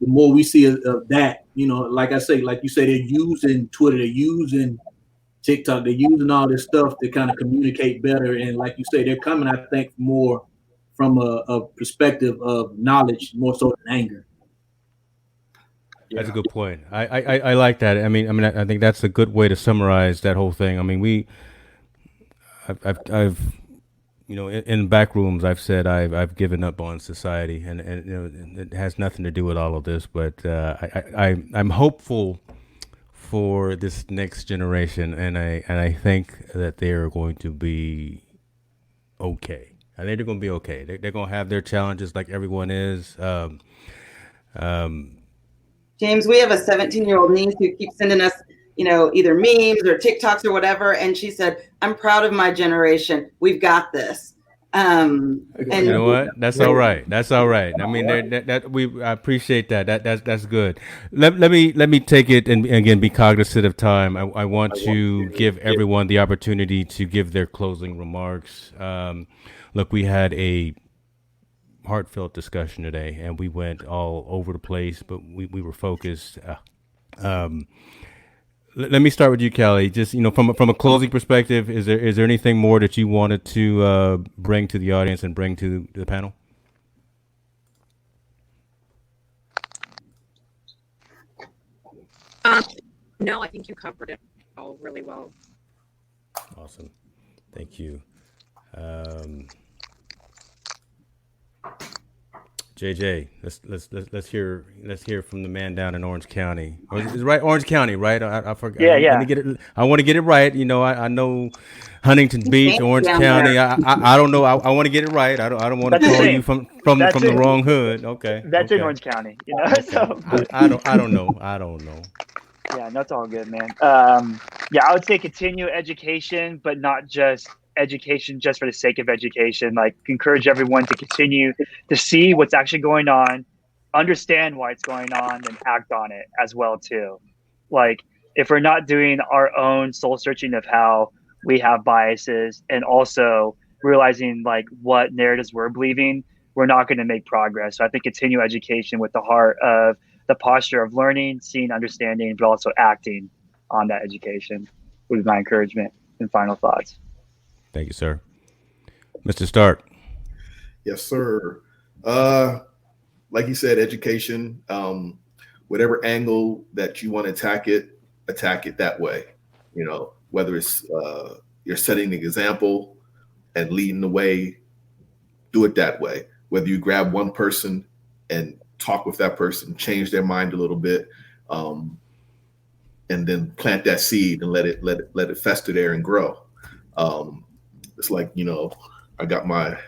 the more we see of that, like I say, like you say, they're using Twitter, they're using TikTok, they're using all this stuff to kind of communicate better. And like you say, they're coming, I think, more from a perspective of knowledge, more so than anger. That's a good point. I like that. I mean, I think that's a good way to summarize that whole thing. I mean, I've in back rooms, I've said I've given up on society, and it has nothing to do with all of this. But I'm hopeful for this next generation, and I think that they are going to be okay. I think they're going to be okay. They're going to have their challenges like everyone is. James, we have a 17-year-old niece who keeps sending us, either memes or TikToks or whatever. And she said, I'm proud of my generation. We've got this. And you know what? That's all right. That's all right. I mean, I appreciate that. That's good. Let me take it and again be cognizant of time. I want to give everyone the opportunity to give their closing remarks. Look, we had a heartfelt discussion today, and we went all over the place, but we were focused. Let me start with you, Kelly. Just from a closing perspective, is there anything more that you wanted to bring to the audience and bring to the panel? No, I think you covered it all really well. Awesome, thank you. JJ, let's hear from the man down in Orange County. Is right Orange County, right? I forgot. Yeah. Let me get it. I want to get it right. I know Huntington Beach, Orange County. I don't know. I want to get it right. I don't want to call you from the wrong hood. Okay. That's okay. in Orange County. Okay. So I don't know. Yeah, that's all good, man. I would say continue education, but not just education just for the sake of education. Like, encourage everyone to continue to see what's actually going on, understand why it's going on, and act on it as well too. Like, if we're not doing our own soul searching of how we have biases and also realizing like what narratives we're believing, we're not going to make progress. So I think continue education with the heart of the posture of learning, seeing, understanding, but also acting on that education would be my encouragement and final thoughts. Thank you, sir. Mr. Stark. Yes, sir. Like you said, education, whatever angle that you want to attack it that way. Whether it's you're setting the example and leading the way, do it that way. Whether you grab one person and talk with that person, change their mind a little bit, and then plant that seed and let it fester there and grow. It's like, I got my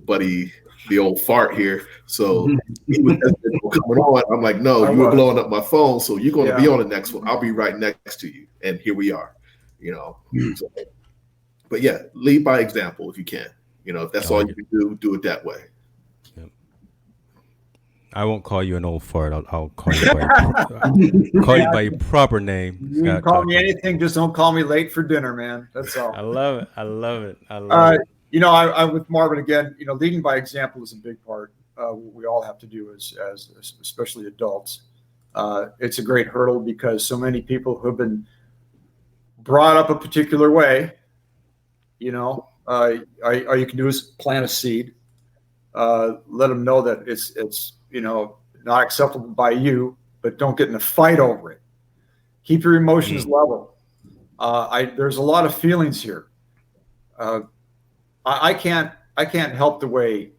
buddy, the old fart here. So he was coming on. I'm like, no, you were blowing up my phone. So you're going to be on the next one. I'll be right next to you. And here we are, So, but yeah, lead by example if you can. If that's all you can do it that way. Yep. I won't call you an old fart. I'll call you by your proper name. You can call me anything, just don't call me late for dinner, man. That's all. I love it. I with Marvin again, leading by example is a big part. We all have to do as especially adults. It's a great hurdle because so many people who have been brought up a particular way, all you can do is plant a seed, let them know that it's not acceptable by you, but don't get in a fight over it. Keep your emotions level. There's a lot of feelings here. I can't help the way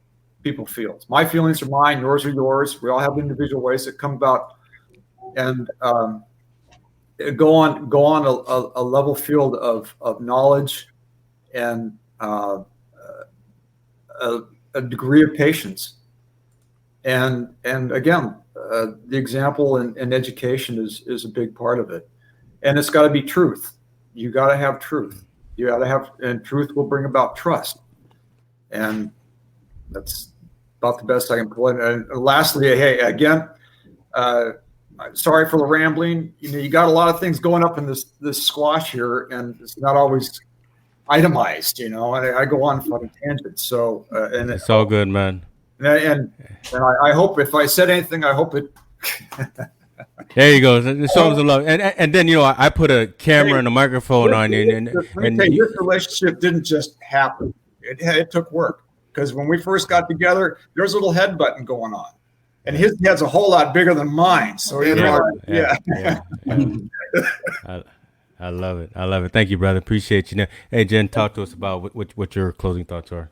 people feel. My feelings are mine, yours are yours. We all have individual ways that come about, and go on a level field of knowledge and a degree of patience. And again, the example in education is a big part of it, and it's got to be truth. you got to have truth. You got to have, and truth will bring about trust. And that's about the best I can pull in. And lastly, hey, again, sorry for the rambling. You got a lot of things going up in this squash here, and it's not always itemized. And I go on fucking tangents. So and it's all good, man. And I hope if I said anything, I hope it. There you go. It shows the love, and then I put a camera and a microphone on you, and this relationship didn't just happen. It took work, because when we first got together, there was a little headbutting going on, and his head's a whole lot bigger than mine. So yeah. I love it. I love it. Thank you, brother. Appreciate you. Now, hey, Jen, talk to us about what your closing thoughts are.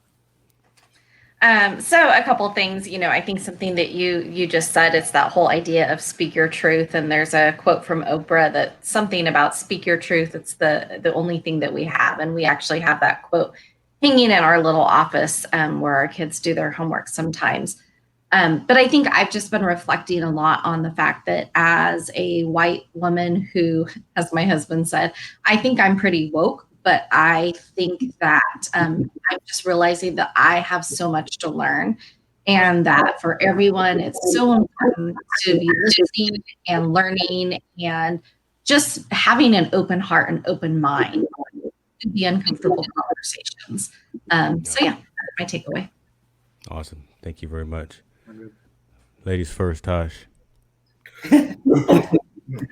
So a couple things, I think something that you just said, it's that whole idea of speak your truth. And there's a quote from Oprah that something about speak your truth. It's the only thing that we have. And we actually have that quote hanging in our little office where our kids do their homework sometimes. But I think I've just been reflecting a lot on the fact that as a white woman who, as my husband said, I think I'm pretty woke. But I think that I'm just realizing that I have so much to learn, and that for everyone, it's so important to be listening and learning and just having an open heart and open mind to the uncomfortable conversations. So yeah, that's my takeaway. Awesome. Thank you very much. Ladies first, Tosh.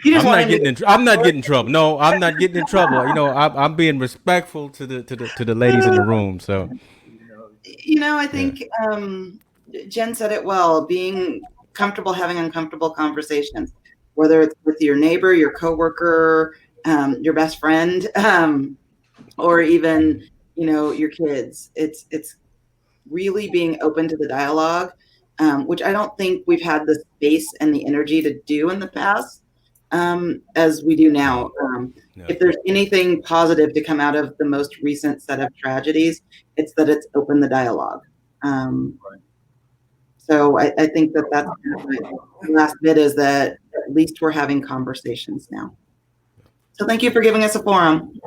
I'm not getting in trouble. No, I'm not getting in trouble. I'm being respectful to the ladies in the room. So, I think Jen said it well. Being comfortable having uncomfortable conversations, whether it's with your neighbor, your coworker, your best friend, or even your kids. It's really being open to the dialogue, which I don't think we've had the space and the energy to do in the past. As we do now. If there's anything positive to come out of the most recent set of tragedies, it's that it's opened the dialogue. So I think that's the last bit, is that at least we're having conversations now. So thank you for giving us a forum.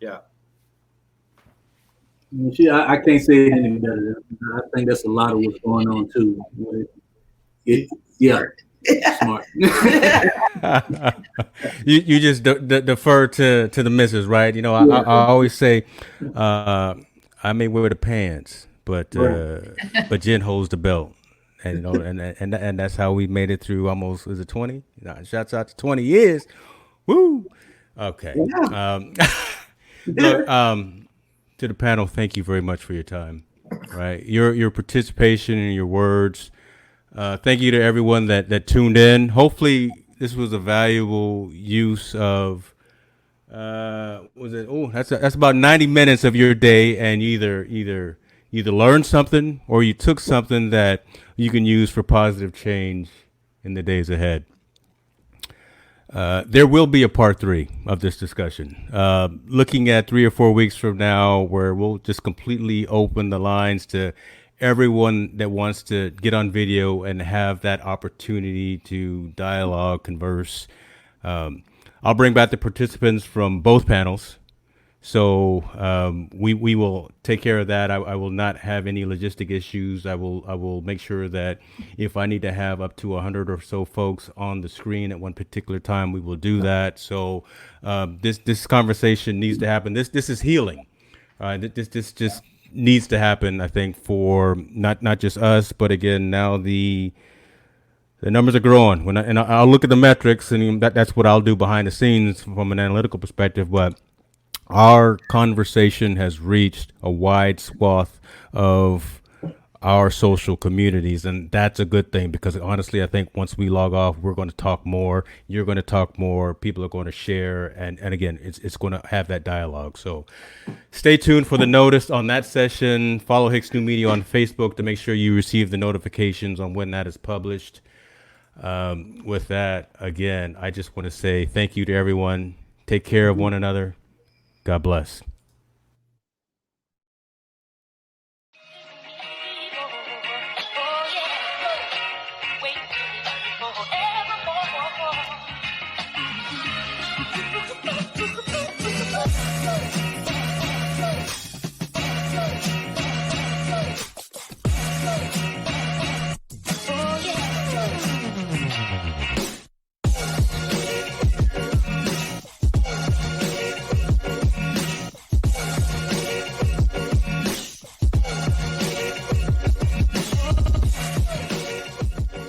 Yeah. I can't say it any better. I think that's a lot of what's going on too. Smart. you just defer to the missus, right? I always say I may wear the pants, but Jen holds the belt, and and that's how we made it through almost, is it 20? Shouts out to 20 years. Woo. Okay. Yeah. Look, to the panel, thank you very much for your time. Right, your participation and your words. Thank you to everyone that tuned in. Hopefully this was a valuable use of, that's about 90 minutes of your day, and you either learned something or you took something that you can use for positive change in the days ahead. There will be a part 3 of this discussion, looking at 3 or 4 weeks from now, where we'll just completely open the lines to everyone that wants to get on video and have that opportunity to dialogue, converse. I'll bring back the participants from both panels. So we will take care of that. I will not have any logistic issues. I will make sure that if I need to have up to 100 or so folks on the screen at one particular time, we will do that. So this conversation needs to happen. This is healing. This just needs to happen, I think, for not just us, but again, now the numbers are growing. And I'll look at the metrics, and that's what I'll do behind the scenes from an analytical perspective. But our conversation has reached a wide swath of our social communities, and that's a good thing, because honestly, I think once we log off, we're going to talk more. You're going to talk more. People are going to share, and again, it's going to have that dialogue. So stay tuned for the notice on that session. Follow Hicks New Media on Facebook to make sure you receive the notifications on when that is published. With that, again, I just want to say thank you to everyone. Take care of one another. God bless.